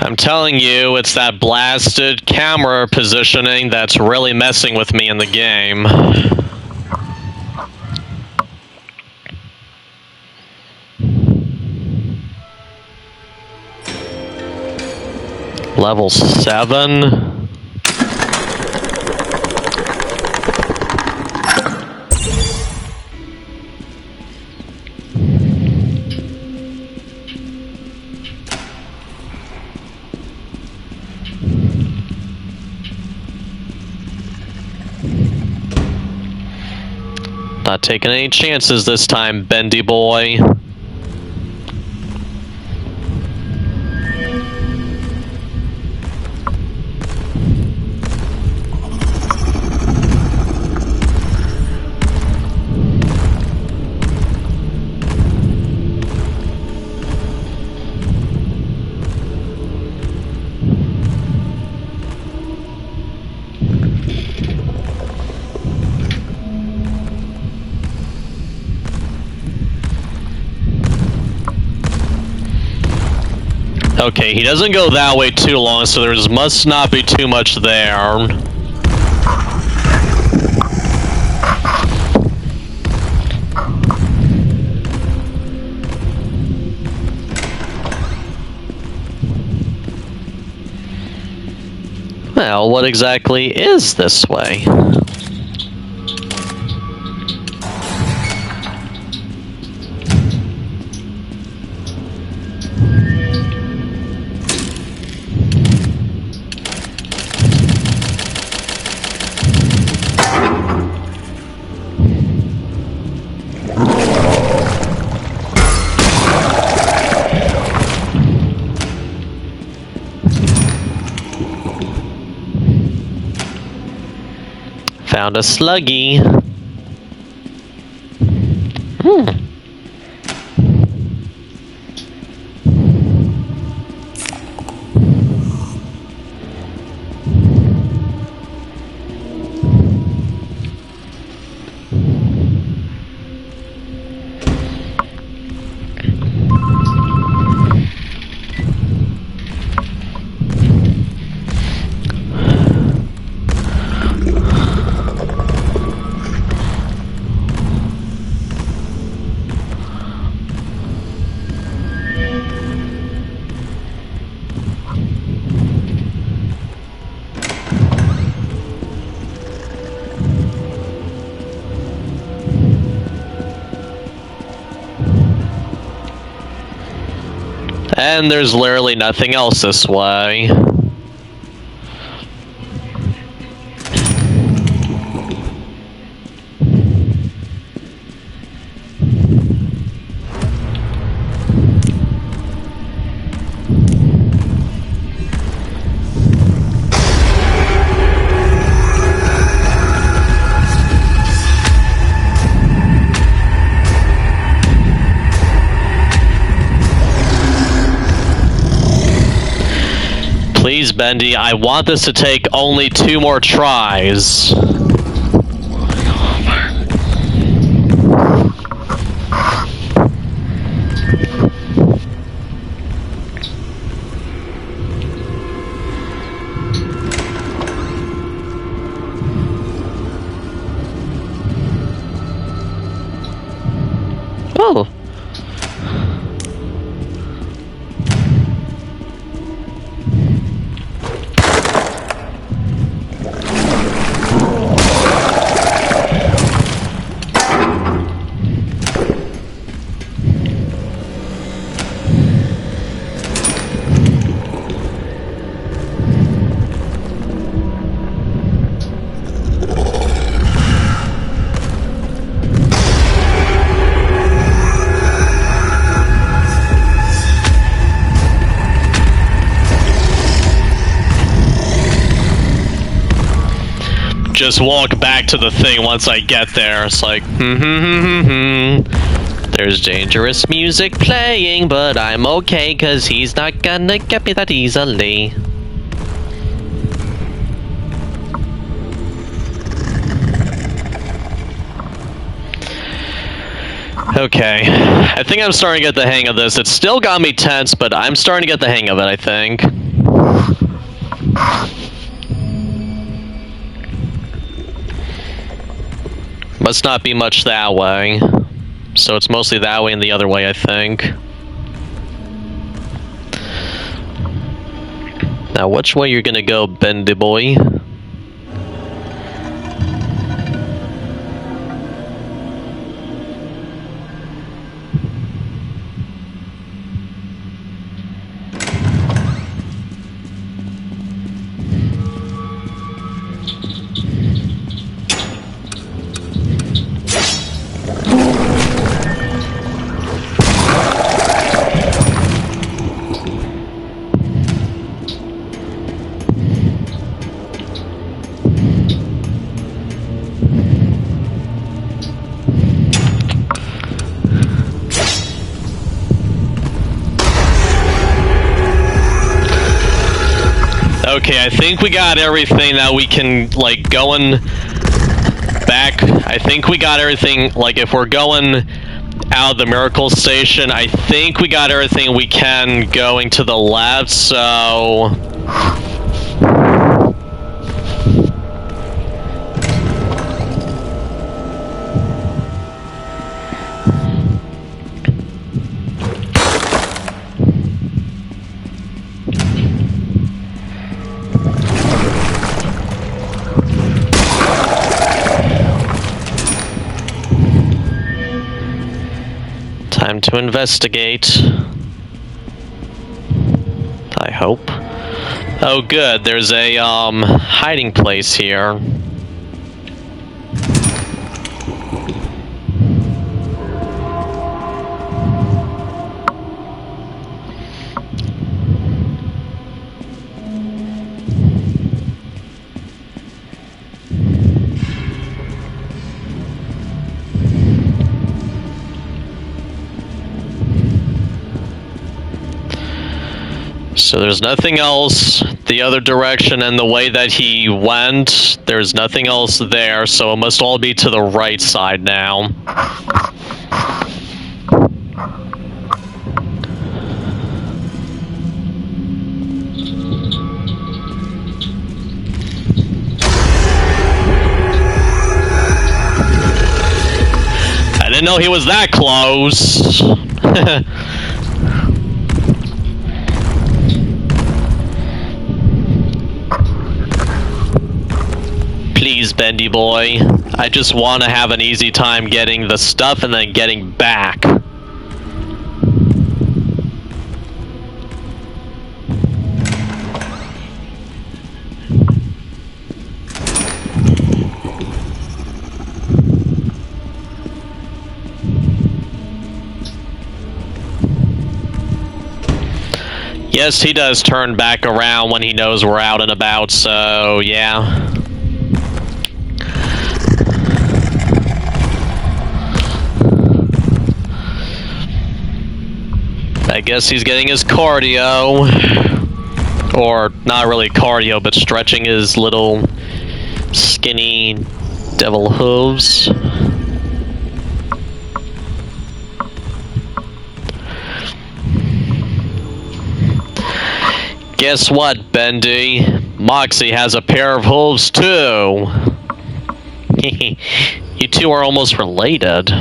I'm telling you, it's that blasted camera positioning that's really messing with me in the game. Level 7. Not taking any chances this time, Bendy boy. Okay, he doesn't go that way too long, so there must not be too much there. Well, what exactly is this way? Found a sluggy. And there's literally nothing else this way. Please, Bendy, I want this to take only 2 more tries. Oh. Just walk back to the thing once I get there. It's like, there's dangerous music playing, but I'm okay, cause he's not gonna get me that easily. Okay, I think I'm starting to get the hang of this. It's still got me tense, but I'm starting to get the hang of it, I think. Must not be much that way. So it's mostly that way and the other way, I think. Now, which way you're gonna go, Bendy boy? Okay, I think we got everything that we can, like, going back. I think we got everything, like, if we're going out of the Miracle Station, I think we got everything we can going to the left, so... Time to investigate. I hope. Oh good, there's a hiding place here. So there's nothing else the other direction, and the way that he went, there's nothing else there, so it must all be to the right side now. I didn't know he was that close. Please, Bendy boy. I just want to have an easy time getting the stuff and then getting back. Yes, he does turn back around when he knows we're out and about, so yeah. I guess he's getting his cardio. Or, not really cardio, but stretching his little skinny devil hooves. Guess what, Bendy? Moxie has a pair of hooves, too. You two are almost related.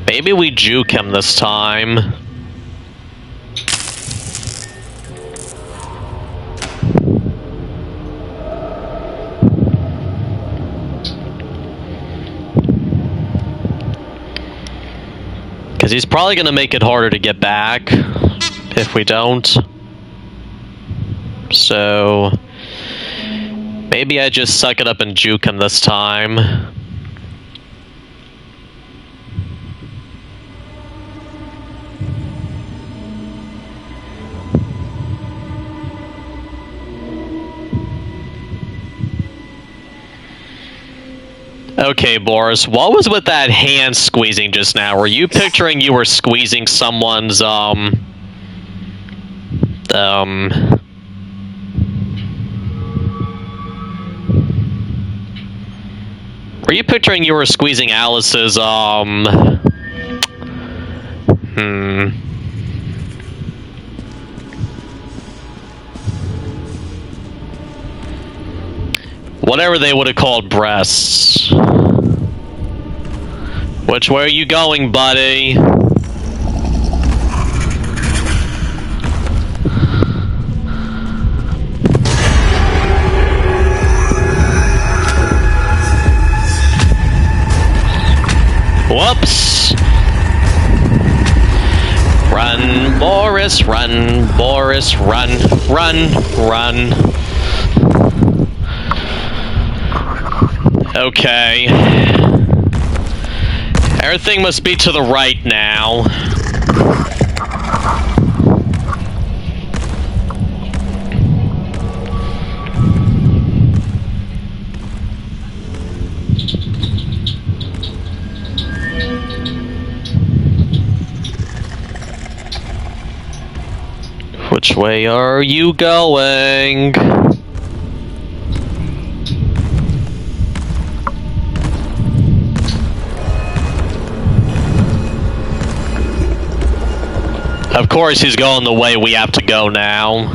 Maybe we juke him this time. Because he's probably going to make it harder to get back if we don't. So maybe I just suck it up and juke him this time. Okay, Boris, what was with that hand squeezing just now? Were you picturing you were squeezing someone's, Were you picturing you were squeezing Alice's, whatever they would have called breasts. Which way are you going, buddy? Whoops! Run, Boris, run, Boris, run, run, run. Okay. Everything must be to the right now. Which way are you going? Of course he's going the way we have to go now.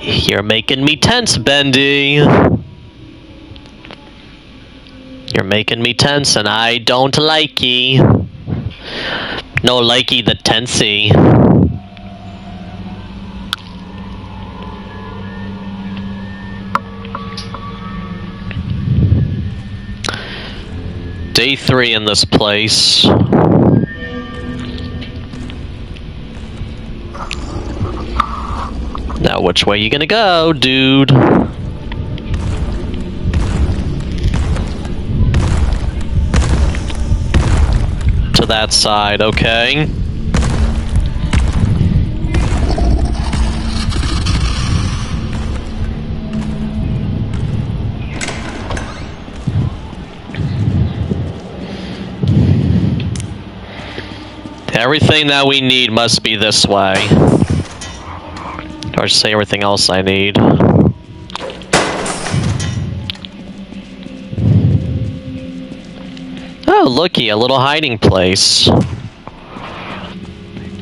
You're making me tense, Bendy. You're making me tense, and I don't likey. No likey the tensey. Day 3 in this place. Now, which way you gonna go, dude? To that side, okay. Everything that we need must be this way. Or say everything else I need. Oh, looky, a little hiding place.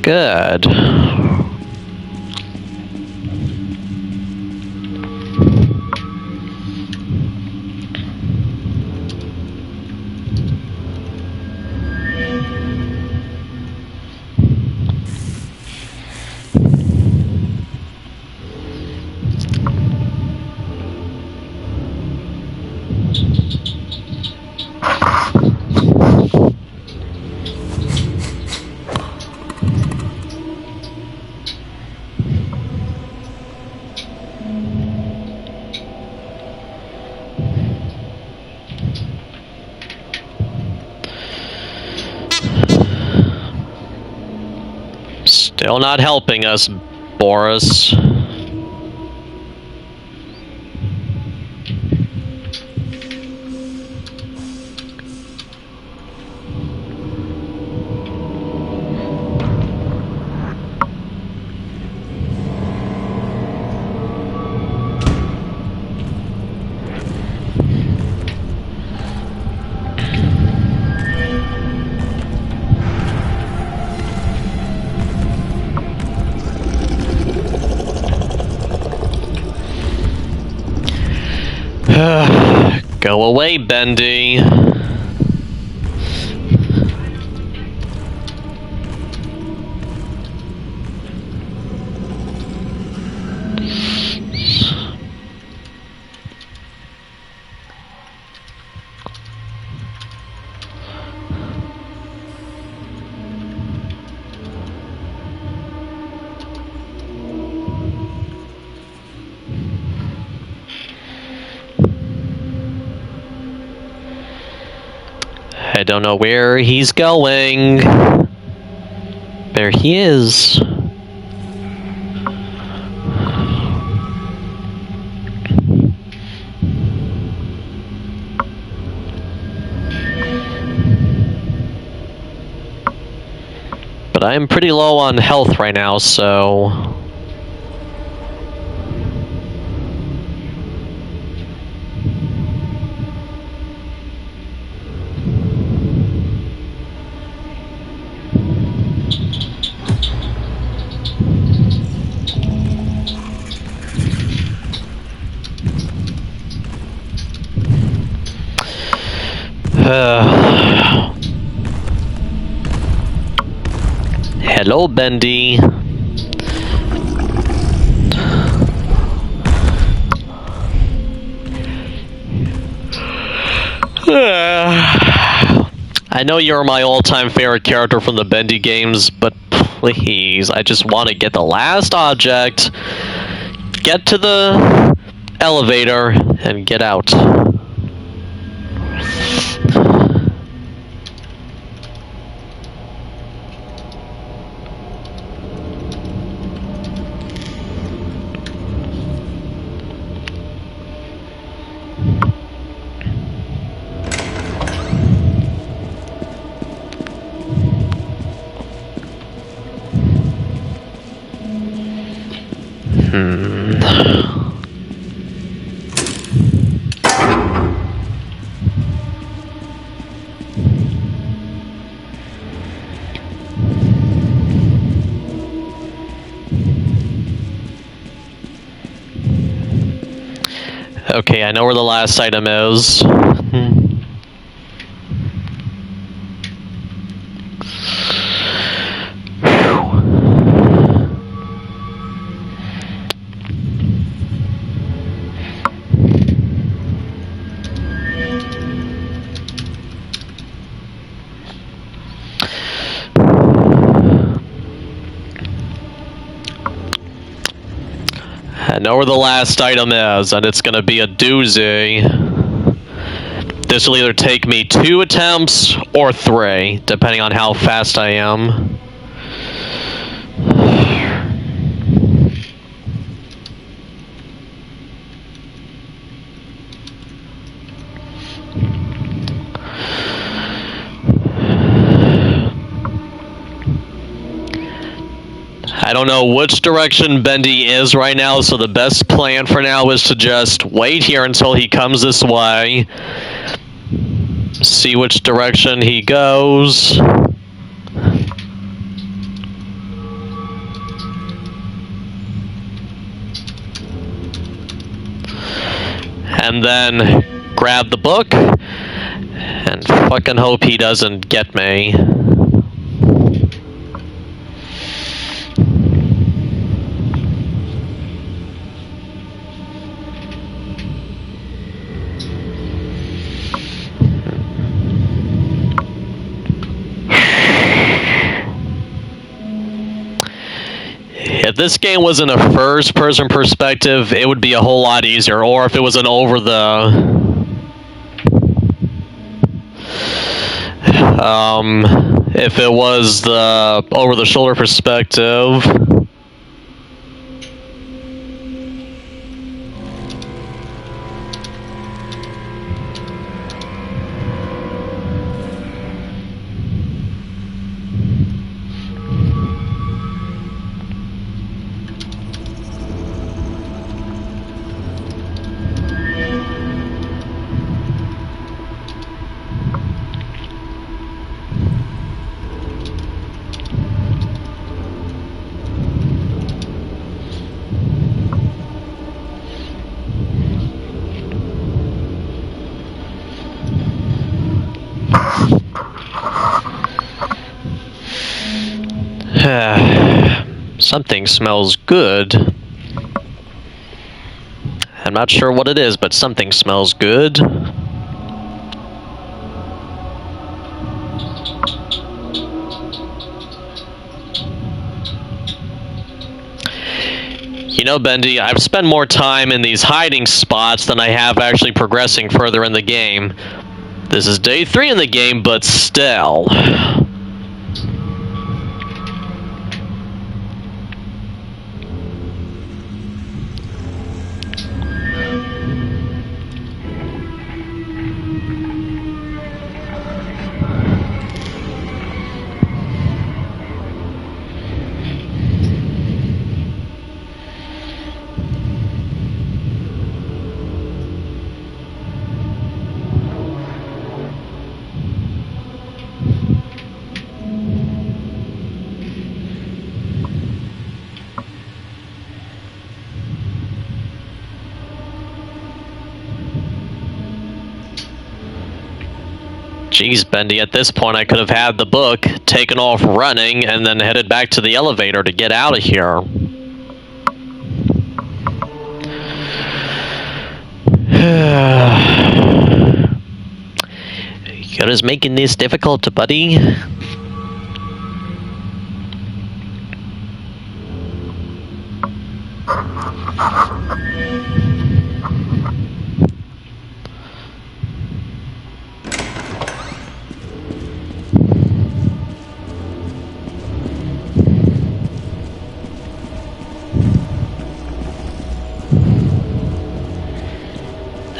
Good. Still not helping us, Boris. Go away, Bendy. I don't know where he's going. There he is. But I am pretty low on health right now, so... Hello, Bendy. I know you're my all-time favorite character from the Bendy games, but please, I just want to get the last object, get to the elevator, and get out. Okay, I know where the last item is. I know where the last item is, and it's gonna be a doozy. This will either take me 2 attempts or 3, depending on how fast I am. I don't know which direction Bendy is right now, so the best plan for now is to just wait here until he comes this way. See which direction he goes. And then grab the book and fucking hope he doesn't get me. If this game was in a first-person perspective, it would be a whole lot easier. Or if it was an if it was the over-the-shoulder perspective. Something smells good. I'm not sure what it is, but something smells good. You know, Bendy, I've spent more time in these hiding spots than I have actually progressing further in the game. This is day 3 in the game, but still. Jeez, Bendy, at this point I could have had the book, taken off running, and then headed back to the elevator to get out of here. You're just making this difficult, buddy.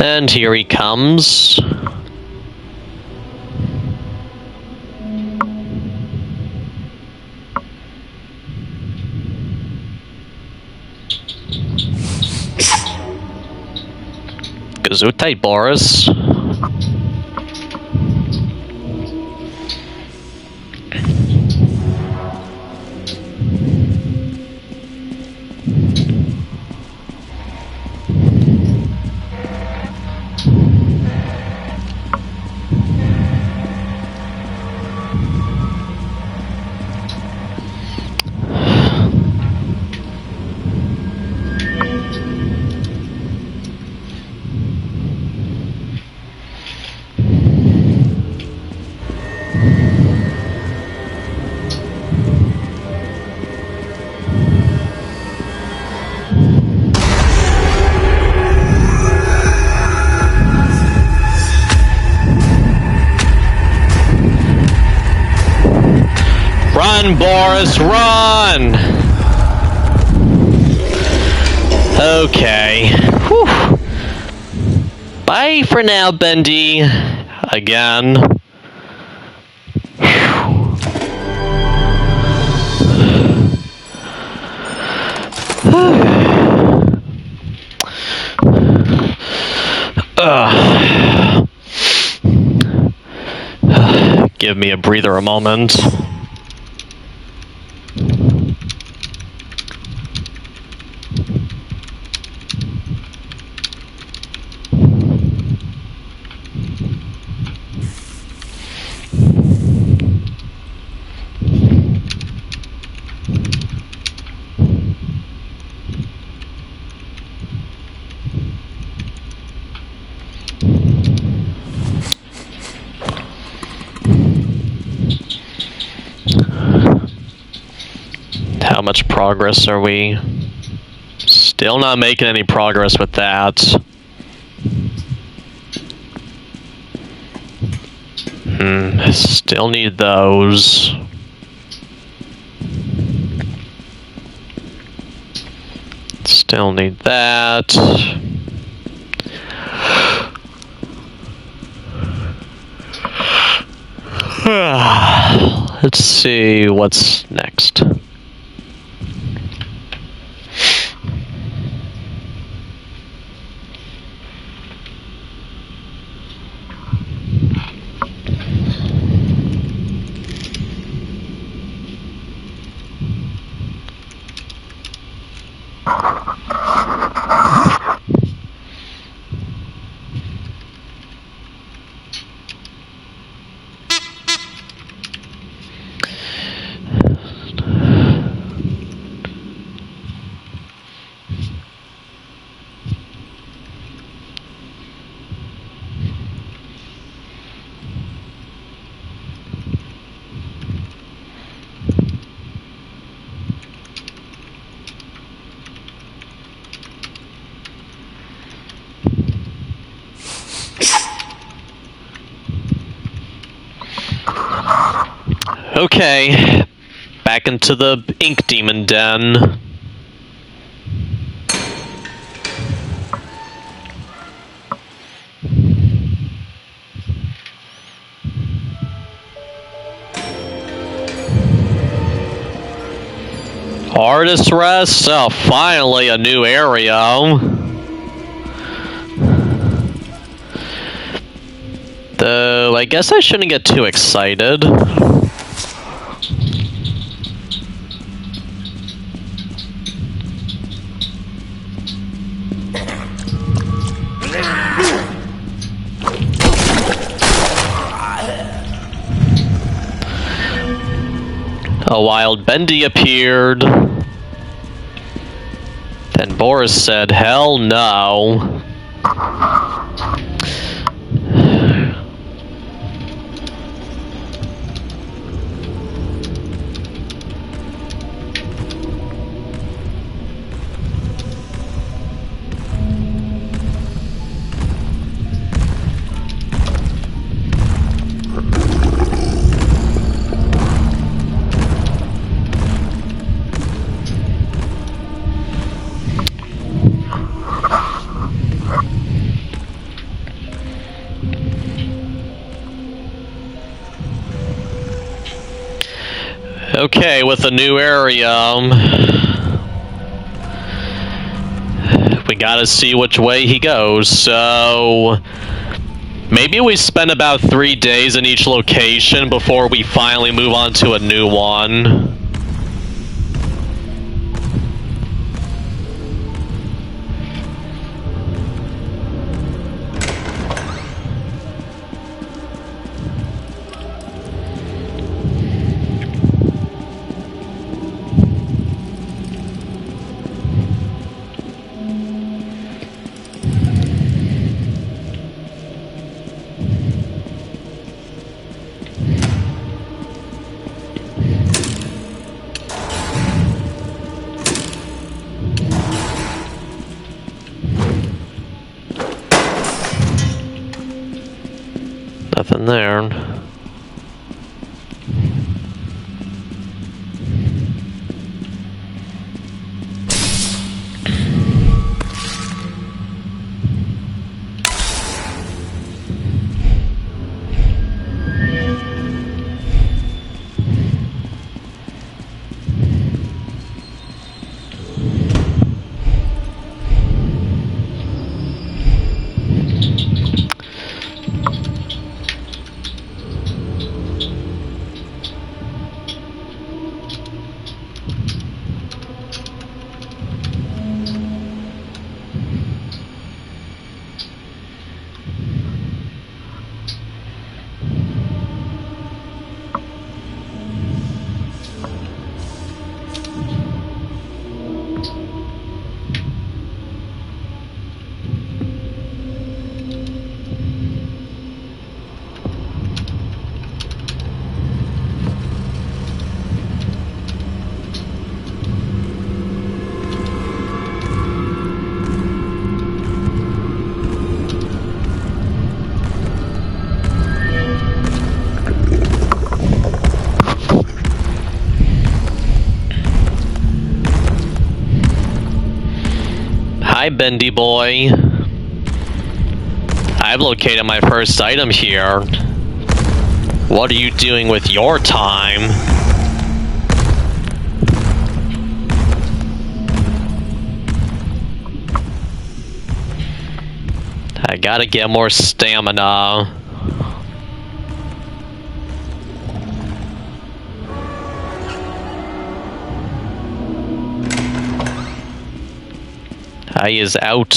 And here he comes. Gesundheit, Boris. Run, Boris, run! Okay. Whew. Bye for now, Bendy. Again. Give me a breather a moment. How much progress are we? Still not making any progress with that. Still need those. Still need that. Let's see what's next. Okay, back into the ink demon den. Artist rest? Oh, finally a new area. Though, I guess I shouldn't get too excited. A wild Bendy appeared. Then Boris said, "Hell no." Okay, with a new area, we gotta see which way he goes, so maybe we spend about 3 days in each location before we finally move on to a new one. Nothing there. Hi, Bendy boy. I've located my first item here. What are you doing with your time? I gotta get more stamina. I is out.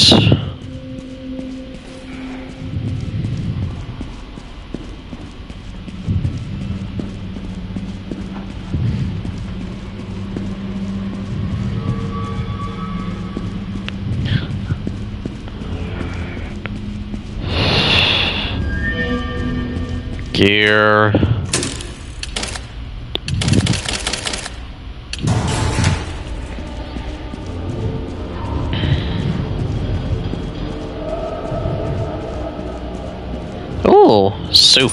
Gear. Ooh, soup.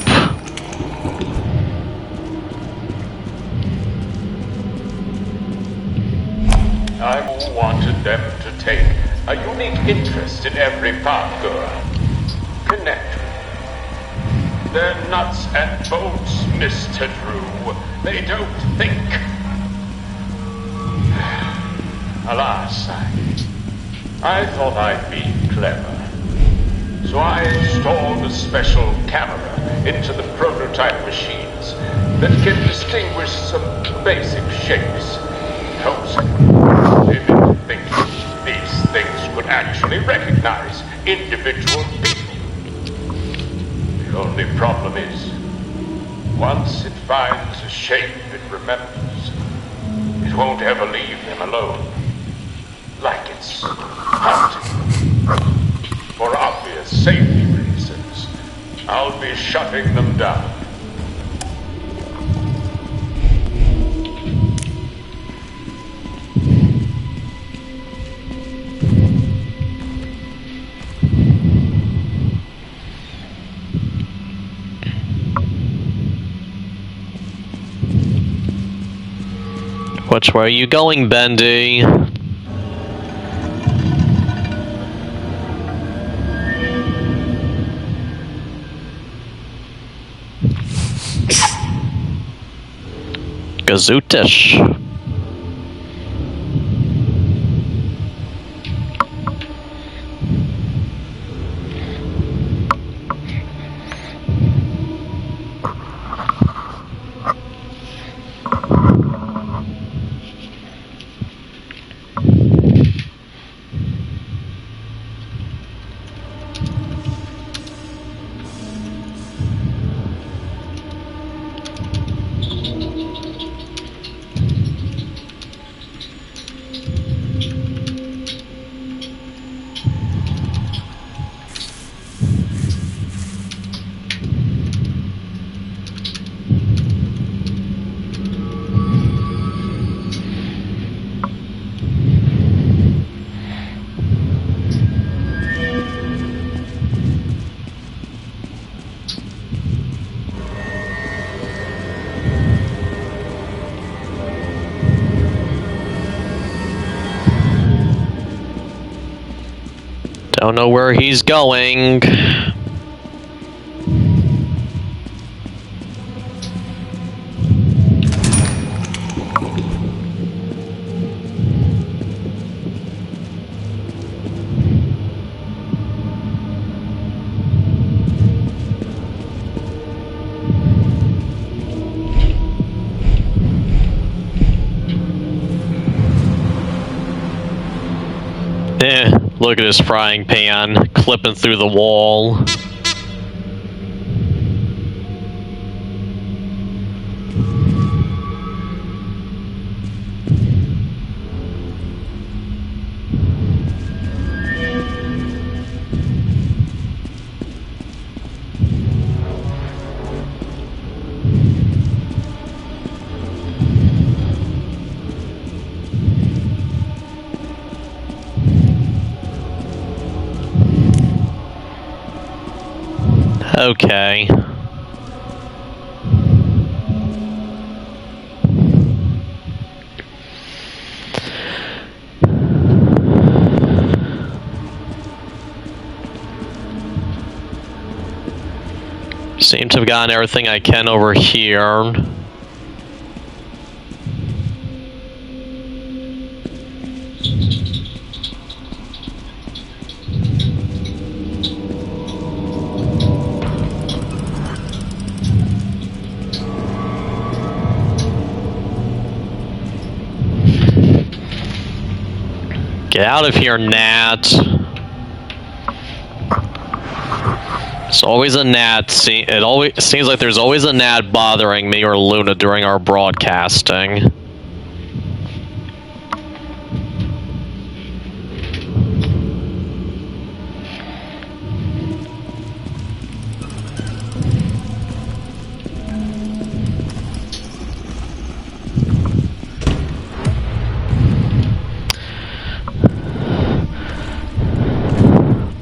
I wanted them to take a unique interest in every parkour. Connect with them. They're nuts and bolts, Mr. Drew. They don't think. Alas, I thought I'd be clever. So I installed a special camera into the prototype machines that can distinguish some basic shapes. Helps women think these things could actually recognize individual people. The only problem is, once it finds a shape it remembers, it won't ever leave them alone. Like it's hunting. For obvious safety reasons, I'll be shutting them down. Which way are you going, Bendy? Gazootish. Don't know where he's going. Look at his frying pan clipping through the wall. Okay. Seem to have gotten everything I can over here. Get out of here, Nat. It's always a gnat. It always seems like there's always a gnat bothering me or Loona during our broadcasting.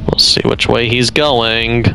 We'll see which way he's going.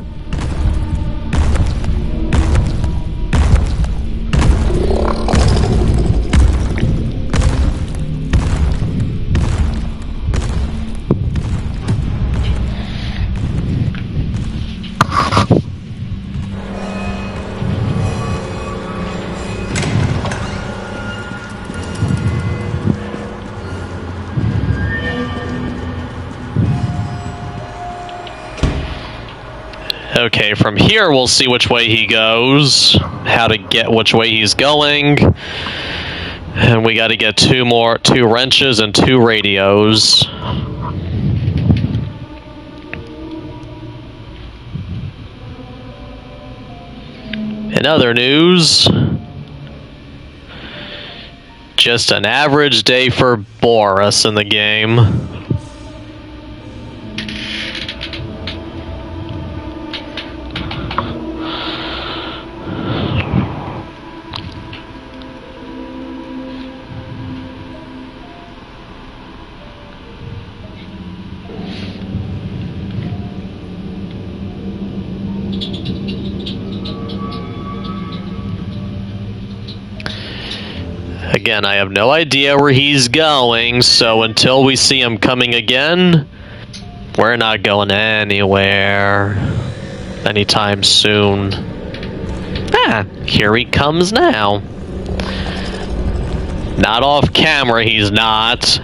Okay, from here we'll see which way he goes, how to get which way he's going, and we got to get two wrenches and 2 radios. In other news, just an average day for Boris in the game. Again, I have no idea where he's going, so until we see him coming again, we're not going anywhere anytime soon. Ah, here he comes now. Not off camera, he's not.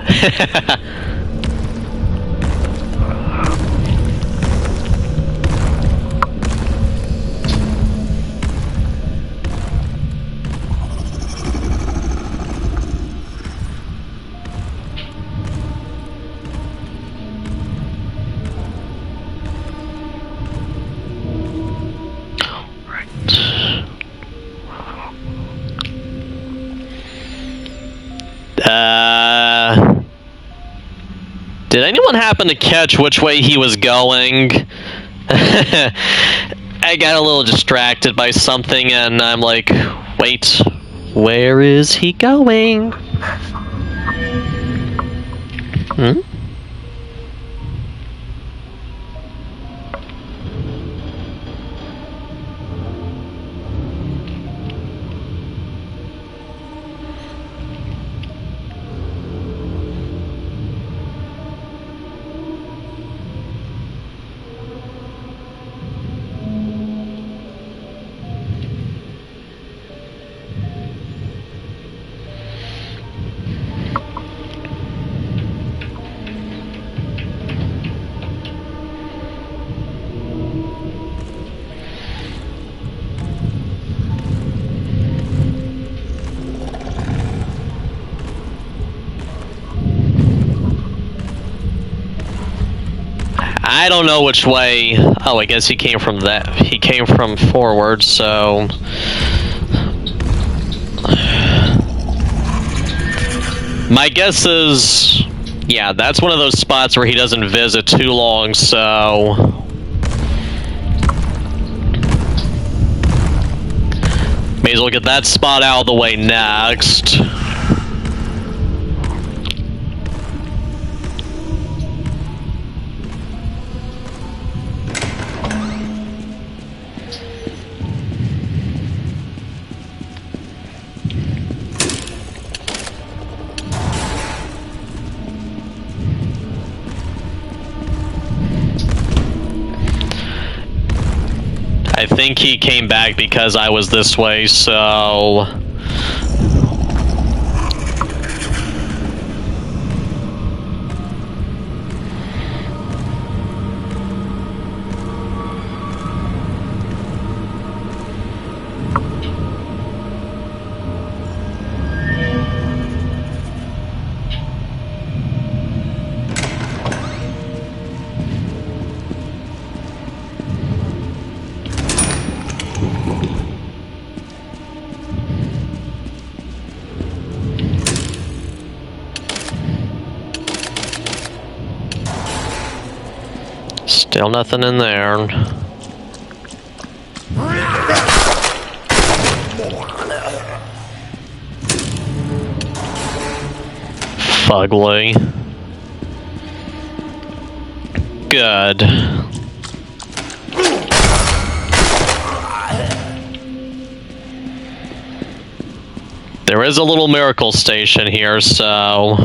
Did anyone happen to catch which way he was going? I got a little distracted by something and I'm like, wait, where is he going? Hmm? I don't know which way. Oh, I guess he came from that. He came from forward, so. My guess is. Yeah, that's one of those spots where he doesn't visit too long, so. May as well get that spot out of the way next. I think he came back because I was this way, so... Still nothing in there. Fugly. Good. There is a little miracle station here, so...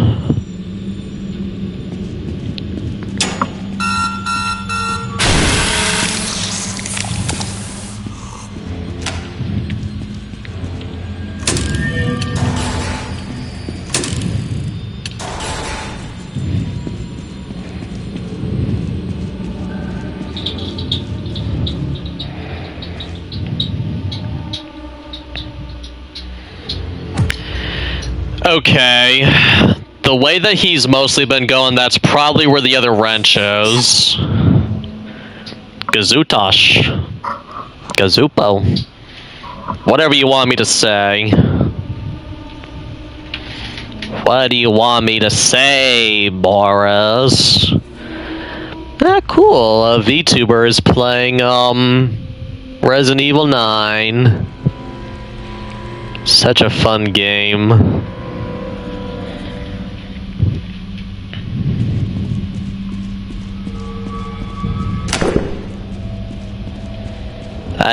Okay, the way that he's mostly been going, that's probably where the other wrench is. Gazootosh. Gazoopo. Whatever you want me to say. What do you want me to say, Boris? Ah, cool. A VTuber is playing, Resident Evil 9. Such a fun game.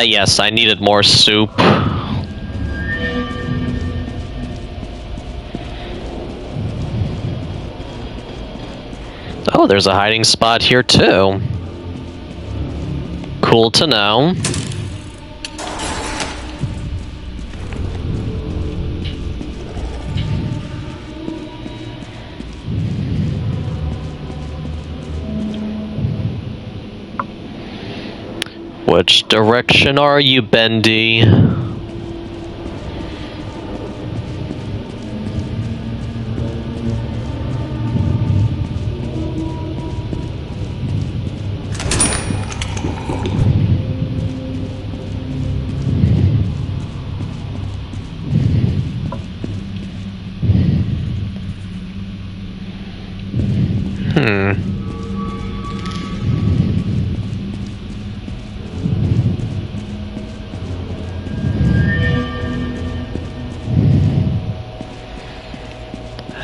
Yes, I needed more soup. Oh, there's a hiding spot here too. Cool to know. Which direction are you, Bendy?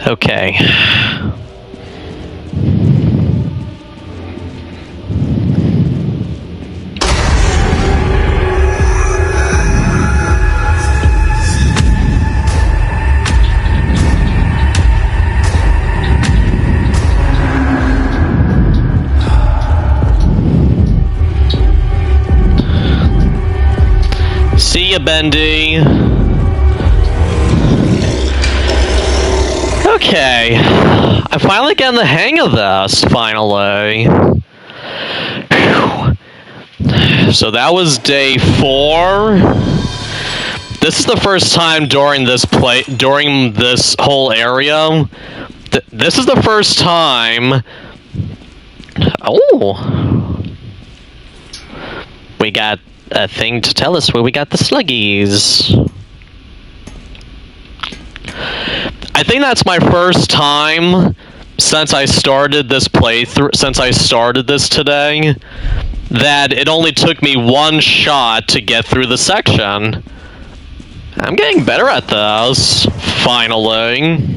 Okay. See ya, Bendy. Okay, I'm finally getting the hang of this, finally. Whew. So that was day 4. This is the first time during this whole area. This is the first time. Oh, we got a thing to tell us where we got the sluggies. I think that's my first time since I started this playthrough, since I started this today, that it only took me one shot to get through the section. I'm getting better at this, finally.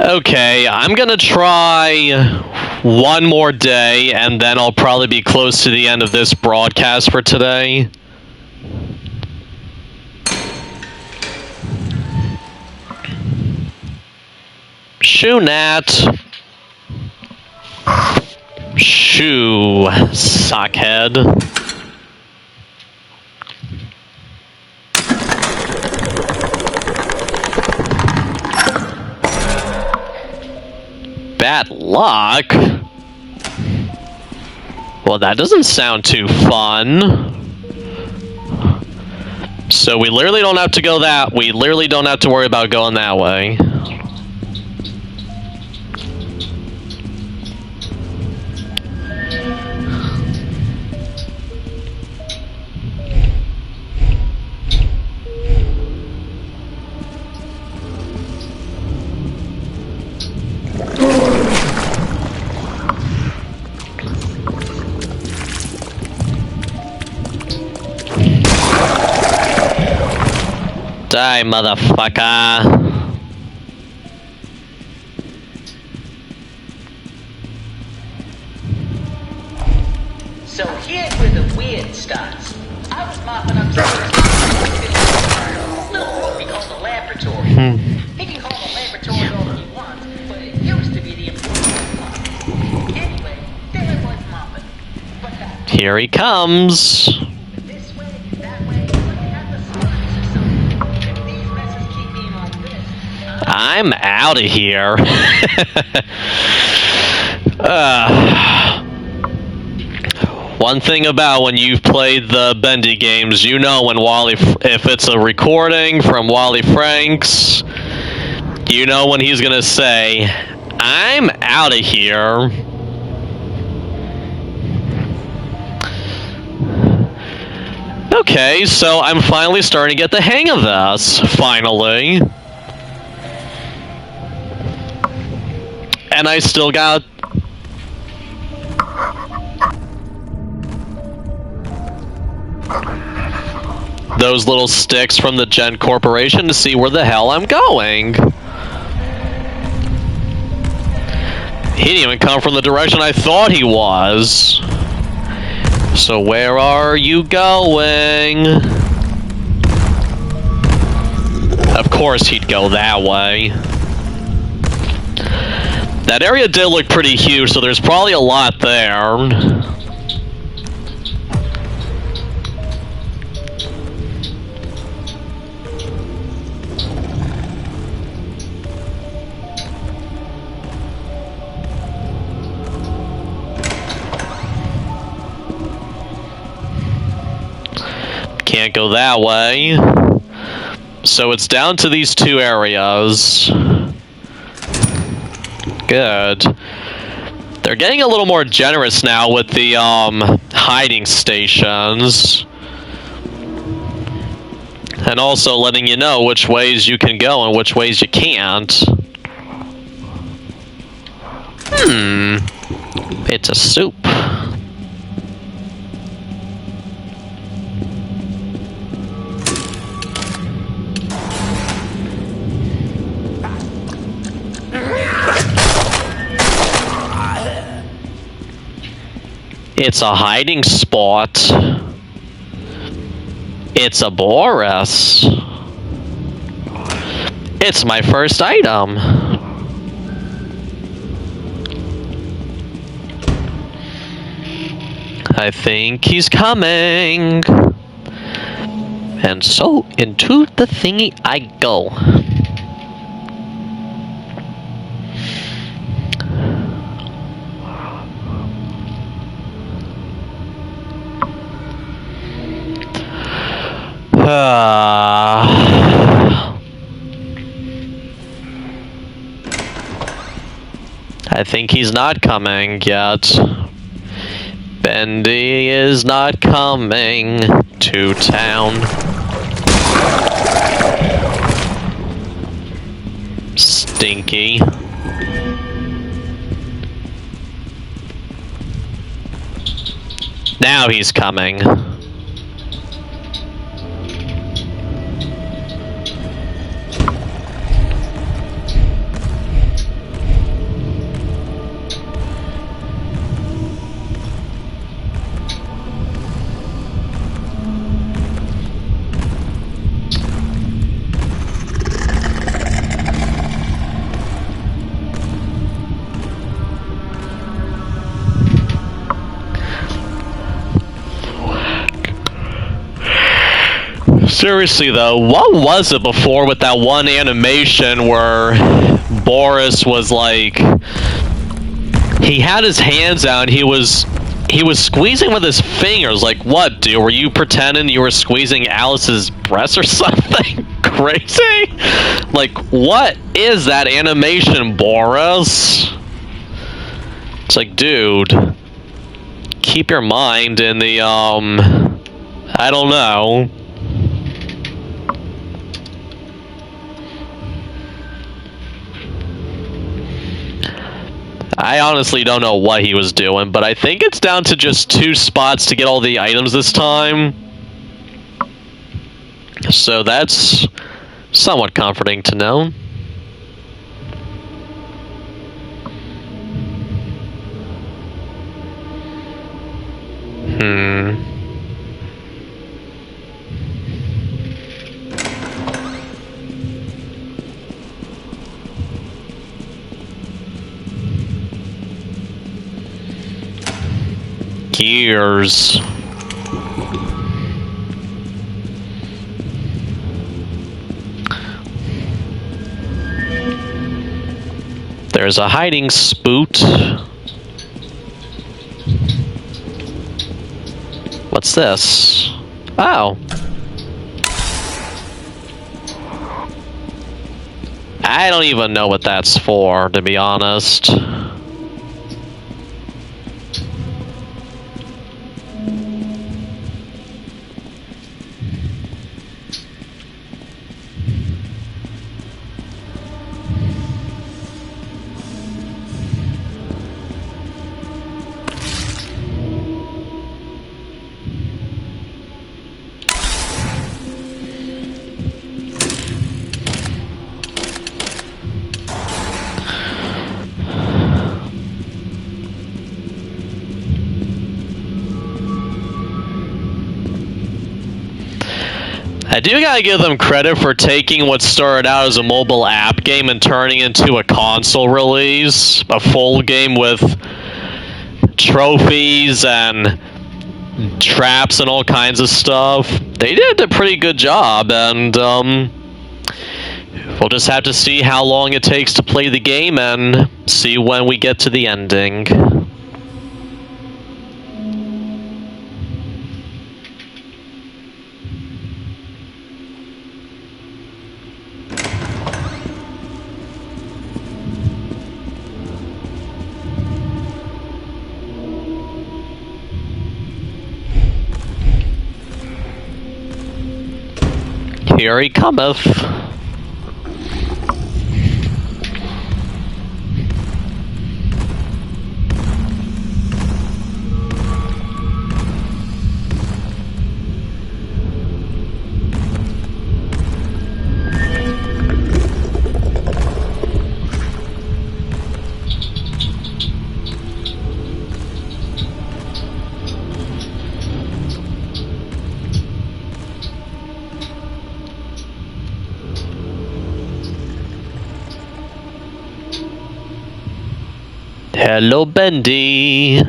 Okay, I'm gonna try one more day, and then I'll probably be close to the end of this broadcast for today. Shoo, Nat. Shoo, sockhead. Bad luck? Well, that doesn't sound too fun. So we literally don't have to go that. We literally don't have to worry about going that way. Die, motherfucker. So here's where the weird starts. I was mopping up little room we call the laboratory. He can call the laboratory all he wants, but it used to be the important part. Anyway, there I was mopping. But that Here he comes. this way, that way, like you got the supplies or something. If these messes keep being like this, I'm out of here. One thing about when you've played the Bendy games, you know when if it's a recording from Wally Franks, you know when he's gonna say, I'm out of here. Okay, so I'm finally starting to get the hang of this, finally. And I still got... those little sticks from the Gen Corporation to see where the hell I'm going. He didn't even come from the direction I thought he was. So where are you going? Of course he'd go that way. That area did look pretty huge, so there's probably a lot there. Can't go that way. So it's down to these two areas. Good. They're getting a little more generous now with the hiding stations. And also letting you know which ways you can go and which ways you can't. It's a soup. It's a hiding spot. It's a Boris. It's my first item. I think he's coming. And so into the thingy I go. I think he's not coming yet. Bendy is not coming to town. Stinky. Now he's coming. Seriously though, what was it before with that one animation where Boris was like, he had his hands out and he was squeezing with his fingers? Like, what, dude? Were you pretending you were squeezing Alice's breast or something crazy? Like, what is that animation, Boris? It's like, dude, keep your mind in the, I don't know. I honestly don't know what he was doing, but I think it's down to just 2 spots to get all the items this time. So that's somewhat comforting to know. Gears. There's a hiding spoot. What's this? Oh. I don't even know what that's for, to be honest. I do gotta give them credit for taking what started out as a mobile app game and turning into a console release, a full game with trophies and traps and all kinds of stuff. They did a pretty good job, and we'll just have to see how long it takes to play the game and see when we get to the ending. Here he cometh. Hello, Bendy.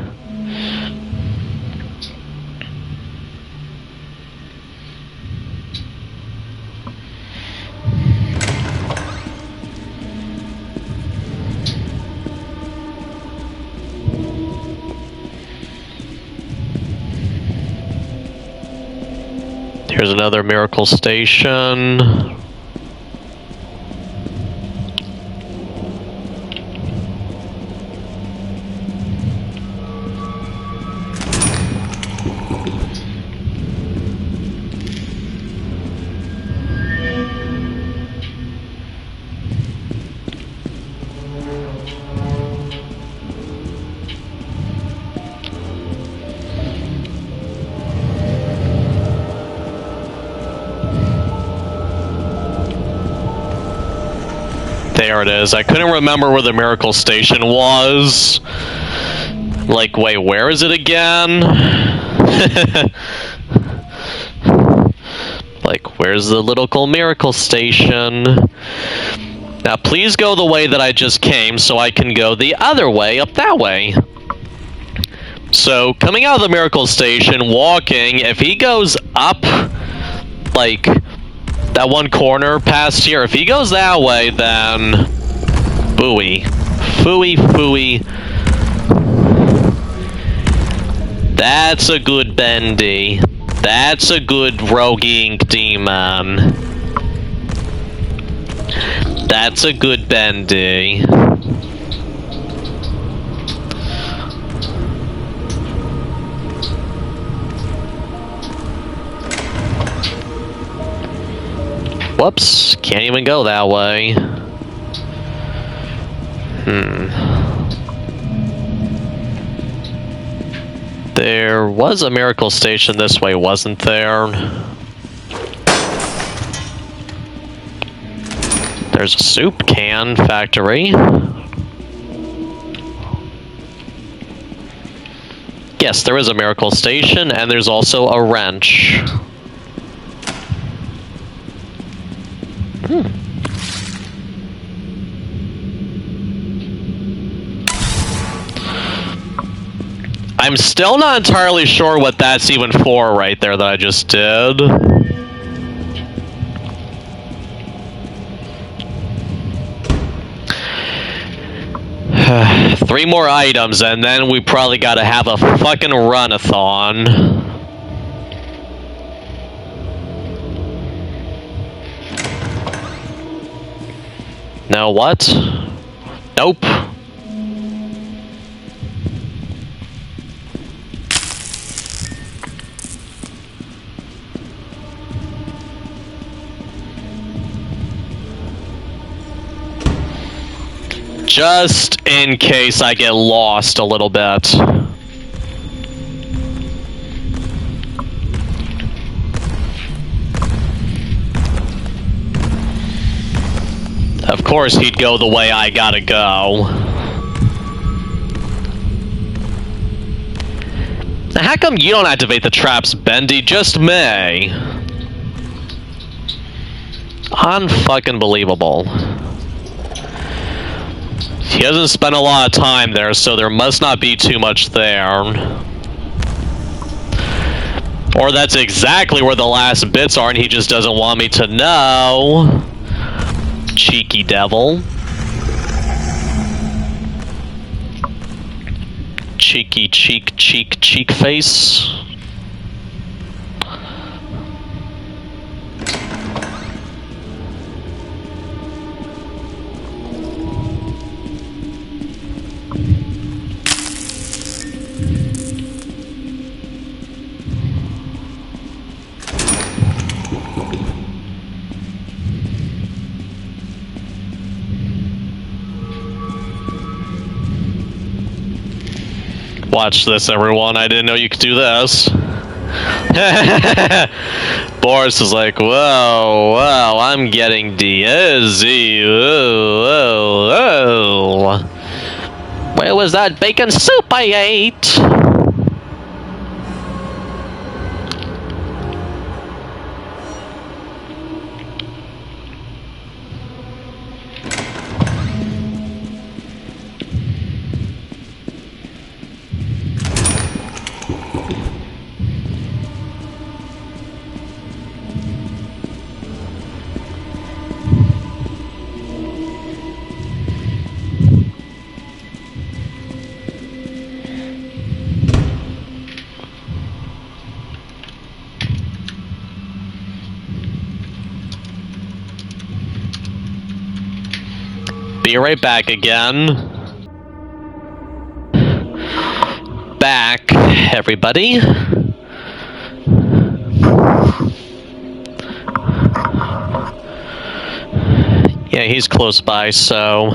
Here's another miracle station. There it is. I couldn't remember where the miracle station was. Like, wait, where is it again? Like, where's the little miracle station? Now, please go the way that I just came so I can go the other way, up that way. So, coming out of the miracle station, walking, if he goes up, like, That one corner past here. If he goes that way, then... Phooey. Phooey, phooey. That's a good Bendy. That's a good roguing demon. That's a good Bendy. Whoops, can't even go that way. There was a miracle station this way, wasn't there? There's a soup can factory. Yes, there is a miracle station, and there's also a wrench. I'm still not entirely sure what that's even for right there that I just did. Three more items, and then we probably gotta have a fucking run-a-thon. No, what? Nope. Just in case I get lost a little bit. Of course he'd go the way I gotta go. Now, how come you don't activate the traps, Bendy? Just me. Unfucking believable. He hasn't spent a lot of time there, so there must not be too much there. Or that's exactly where the last bits are and he just doesn't want me to know. Cheeky devil. Cheeky cheek face. Watch this, everyone. I didn't know you could do this. Boris is like, whoa, whoa, I'm getting dizzy. Whoa, whoa, whoa. Where was that bacon soup I ate? Be right back again. Back, everybody. Yeah, he's close by, so...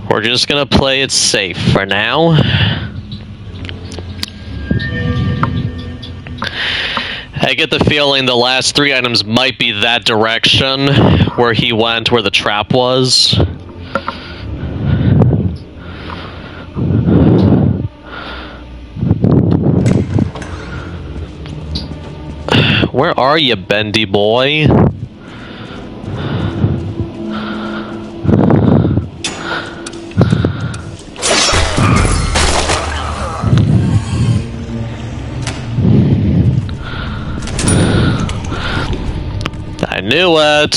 We're just gonna play it safe for now. I get the feeling the last three items might be that direction where he went, where the trap was. Where are you, Bendy boy? knew it.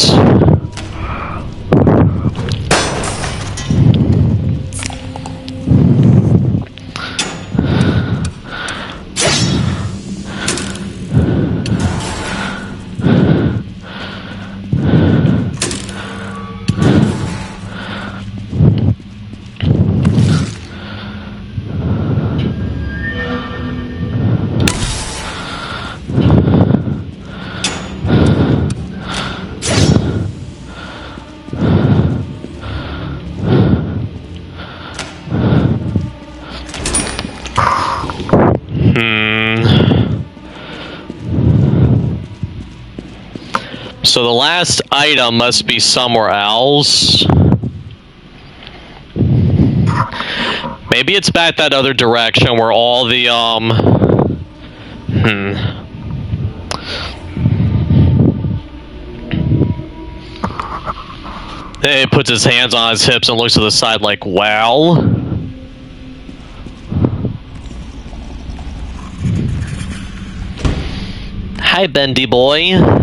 So the last item must be somewhere else. Maybe it's back that other direction where all the, He puts his hands on his hips and looks to the side like, well... Hi, Bendy boy.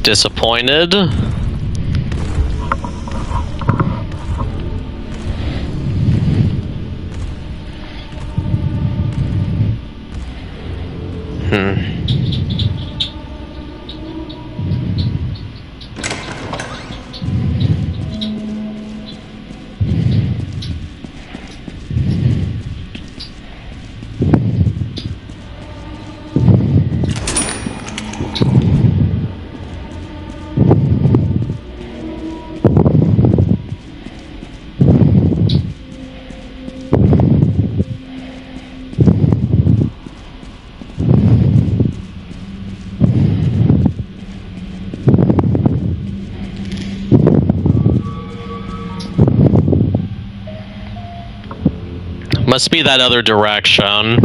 Disappointed? Must be that other direction.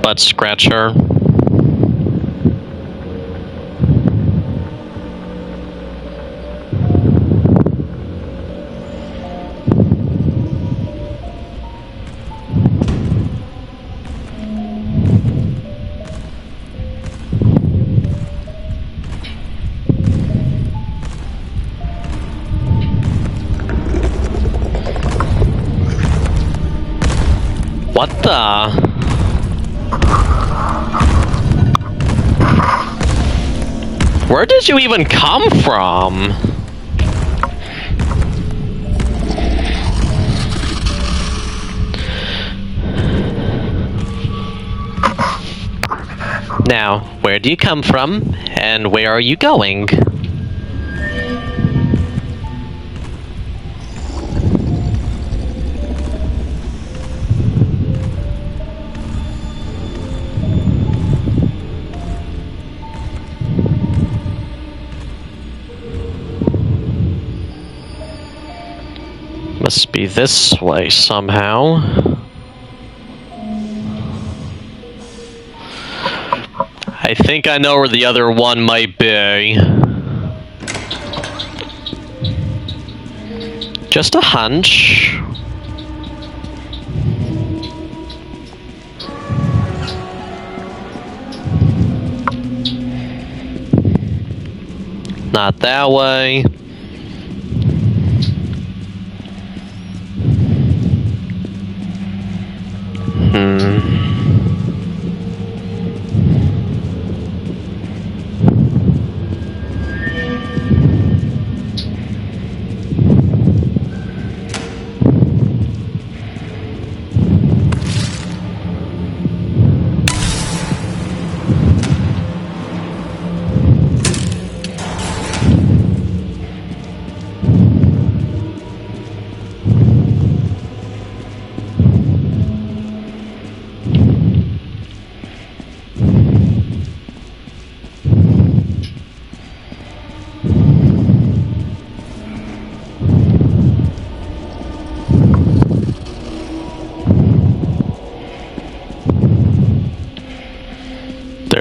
Butt scratcher. What the? Where did you even come from? Now, where do you come from, and where are you going? Must be this way somehow. I think I know where the other one might be. Just a hunch. Not that way.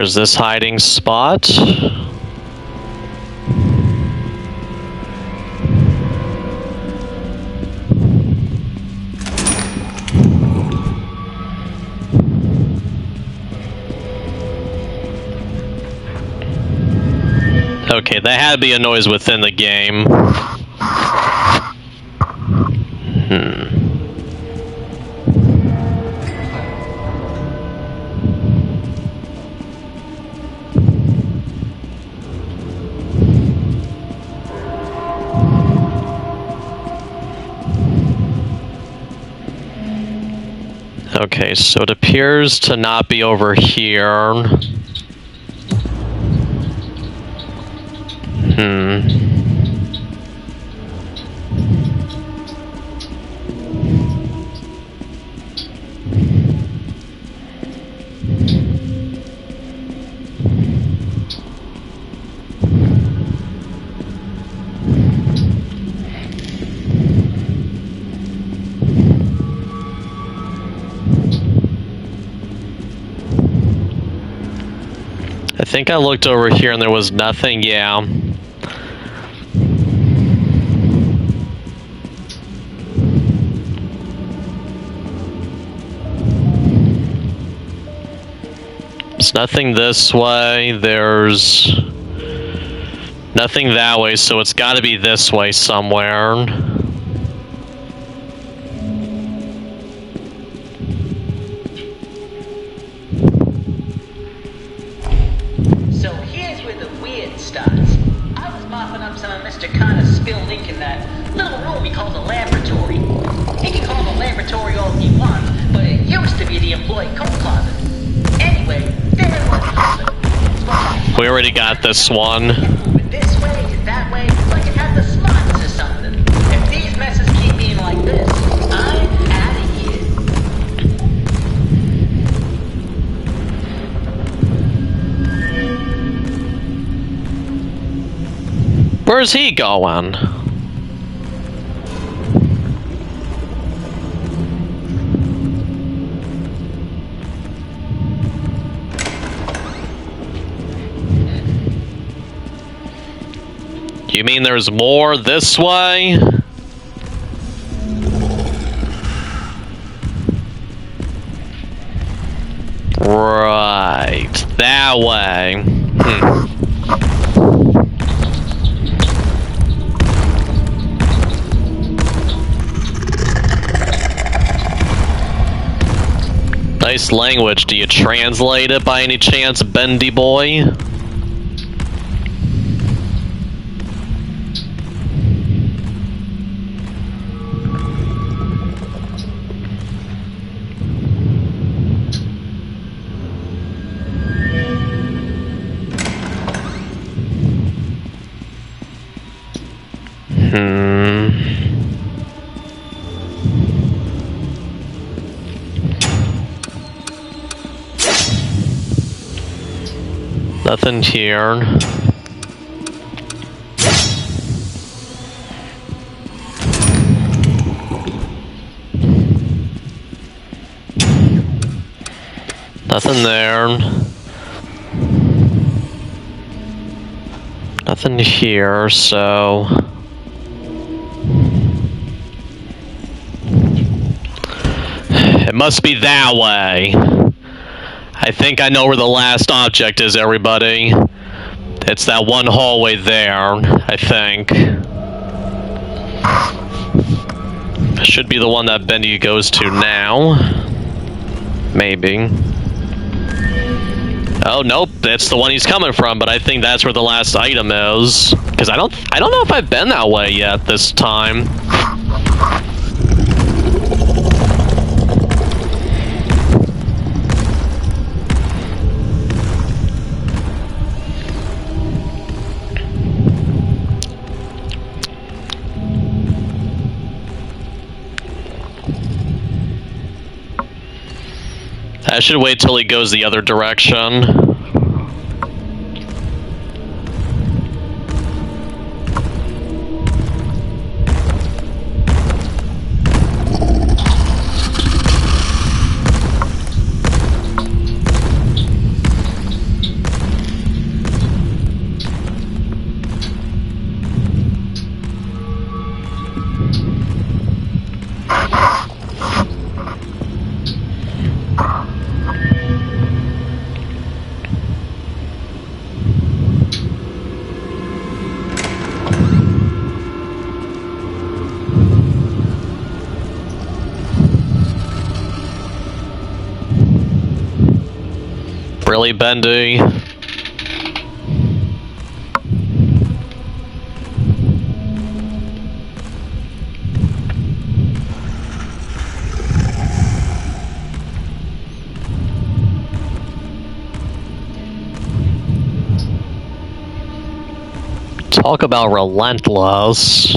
There's this hiding spot. Okay, that had to be a noise within the game. Okay, so it appears to not be over here. I think I looked over here and there was nothing, yeah. There's nothing this way, there's nothing that way, so it's gotta be this way somewhere. So here's where the weird starts. I was mopping up some of Mr. Connor's spilled ink in that little room he calls a laboratory. He can call it a laboratory all he wants, but it used to be the employee coat closet. Anyway, there it was. We already got this one. Moving this way and that way, like it had the smarts or something. If these messes keep being like this, I'm out of here. Where's he going? You mean there's more this way? Right, that way. Nice language. Do you translate it by any chance, Bendy boy? Nothing here. Nothing there. Nothing here, so... It must be that way. I think I know where the last object is, everybody. It's that one hallway there, I think. Should be the one that Bendy goes to now. Maybe. Oh, nope, that's the one he's coming from, but I think that's where the last item is. Because I don't know if I've been that way yet this time. I should wait till he goes the other direction. Really, Bendy? Talk about relentless.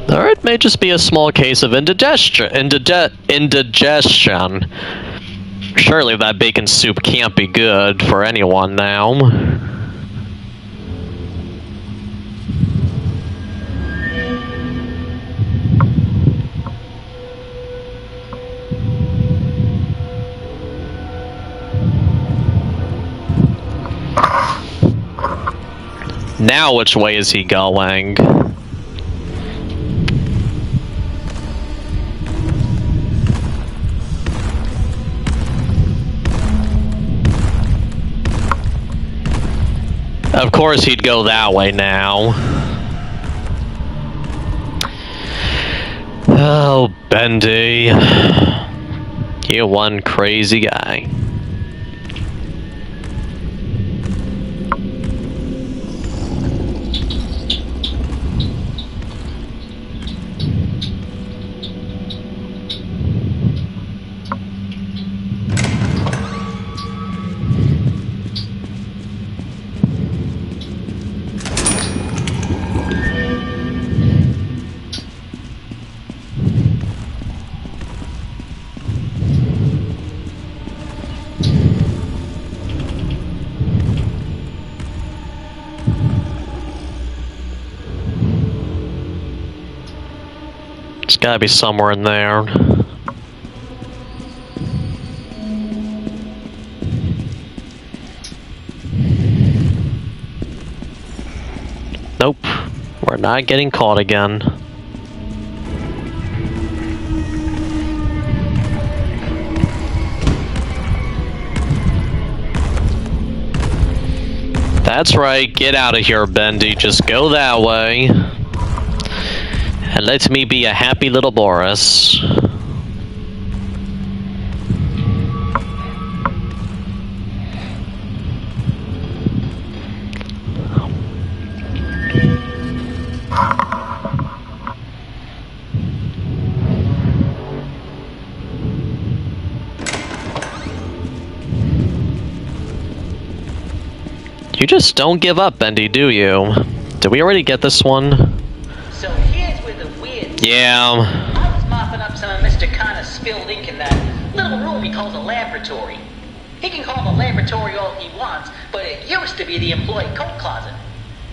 Or it may just be a small case of indigestion. Indigestion. Surely that bacon soup can't be good for anyone now. Now which way is he going? Of course he'd go that way now. Oh, Bendy. You one crazy guy. It's gotta be somewhere in there. Nope. We're not getting caught again. That's right. Get out of here, Bendy. Just go that way. And let me be a happy little Boris. You just don't give up, Bendy, do you? Did we already get this one? So here's where the weird... Yeah. I was mopping up some of Mr. Connor's spilled ink in that little room he calls a laboratory. He can call the laboratory all he wants, but it used to be the employee coat closet.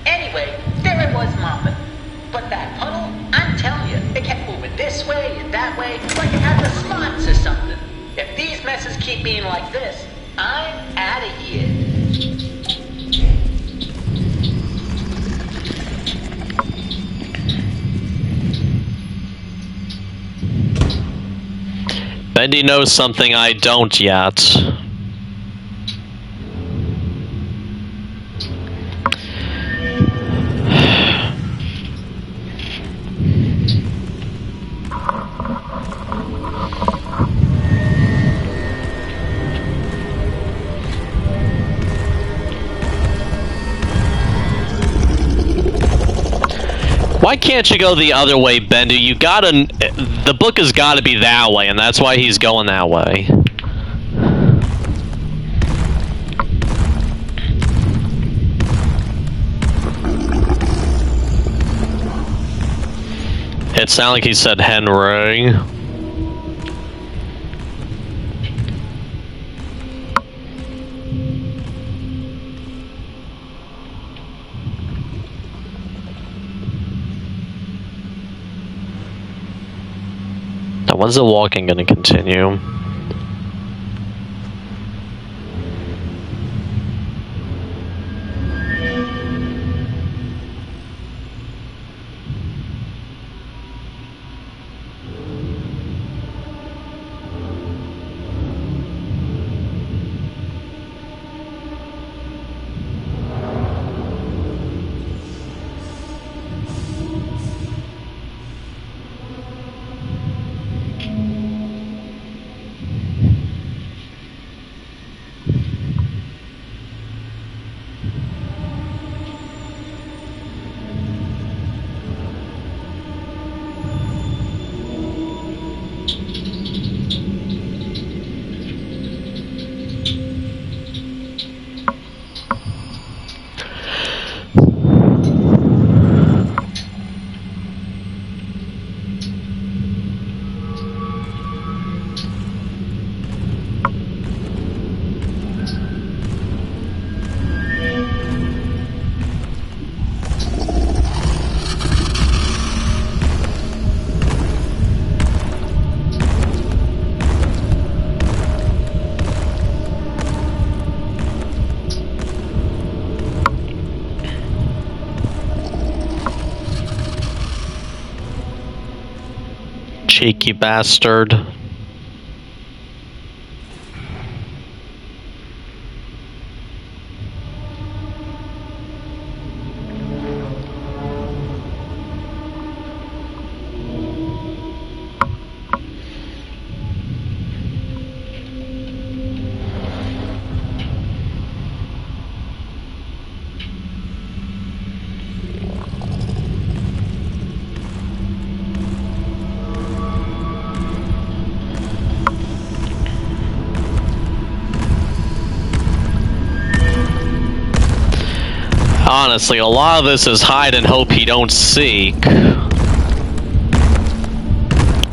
Anyway, there I was mopping. But that puddle, I'm telling you, it kept moving this way and that way, like it had the smarts or something. If these messes keep being like this, I'm out of here. Bendy knows something I don't yet. Why can't you go the other way, Bendy? You gotta... The book has gotta be that way, and that's why he's going that way. It sounded like he said Henry. Now, when's the walking gonna continue? Cheeky bastard. Honestly, a lot of this is hide and hope he don't seek.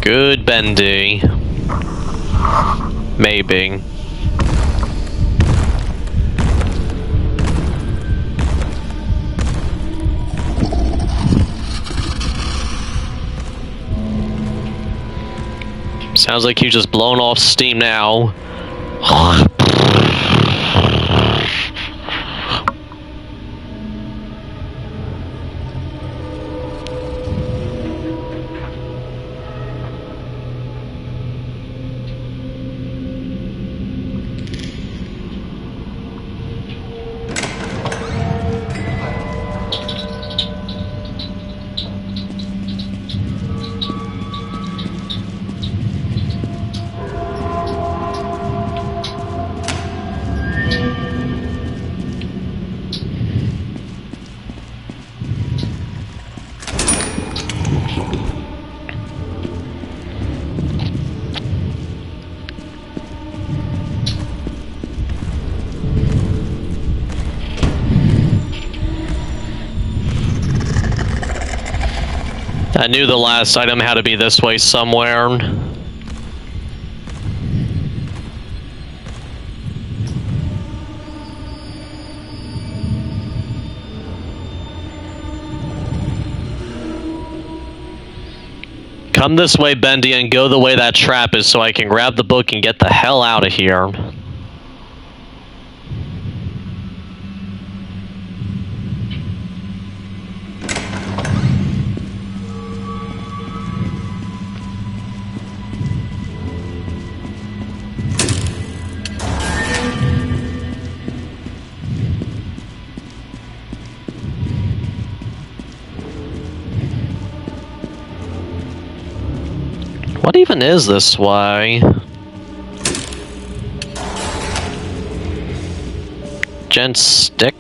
Good Bendy. Maybe. Sounds like you just blown off steam now. I knew the last item had to be this way somewhere. Come this way, Bendy, and go the way that trap is so I can grab the book and get the hell out of here. What even is this way? Gent stick?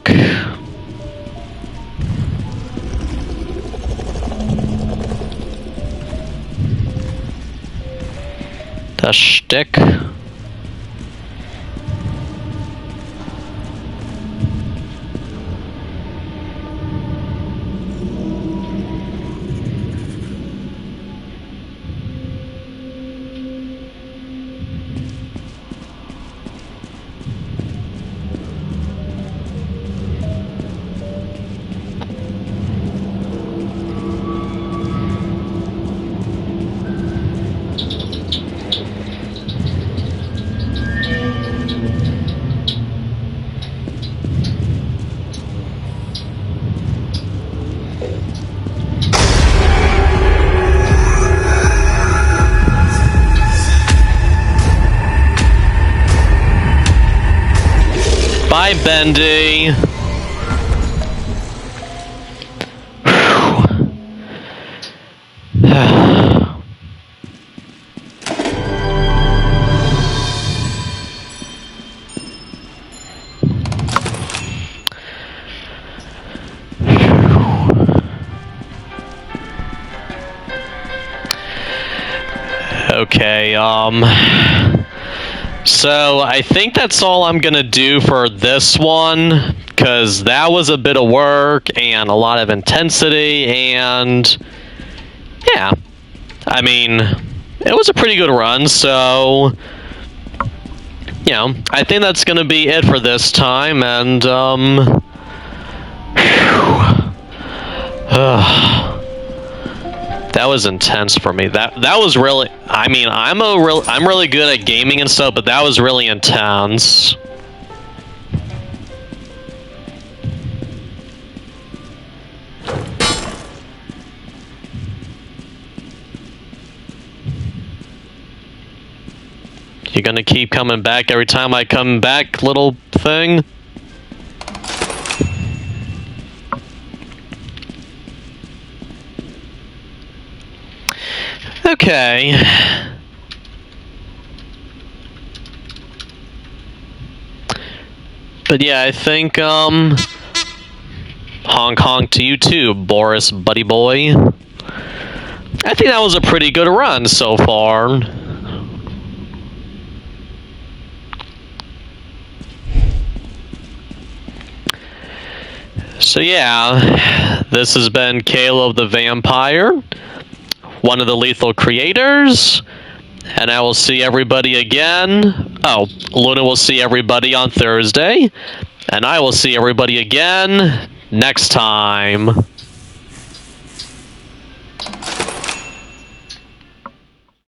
The stick? Bye, Bendy. Okay, so I think that's all I'm gonna do for this one, because that was a bit of work and a lot of intensity, and yeah, I mean, it was a pretty good run, so, you know, I think that's gonna be it for this time, and, that was intense for me. That was really, I mean, I'm really good at gaming and stuff, but that was really intense. You gonna keep coming back every time I come back, little thing? Okay. But yeah, I think, honk honk to you too, Boris buddy boy. I think that was a pretty good run so far. So yeah, this has been Caleb the Vampire, one of the Lethal creators, and I will see everybody again. Oh, Loona will see everybody on Thursday, and I will see everybody again next time.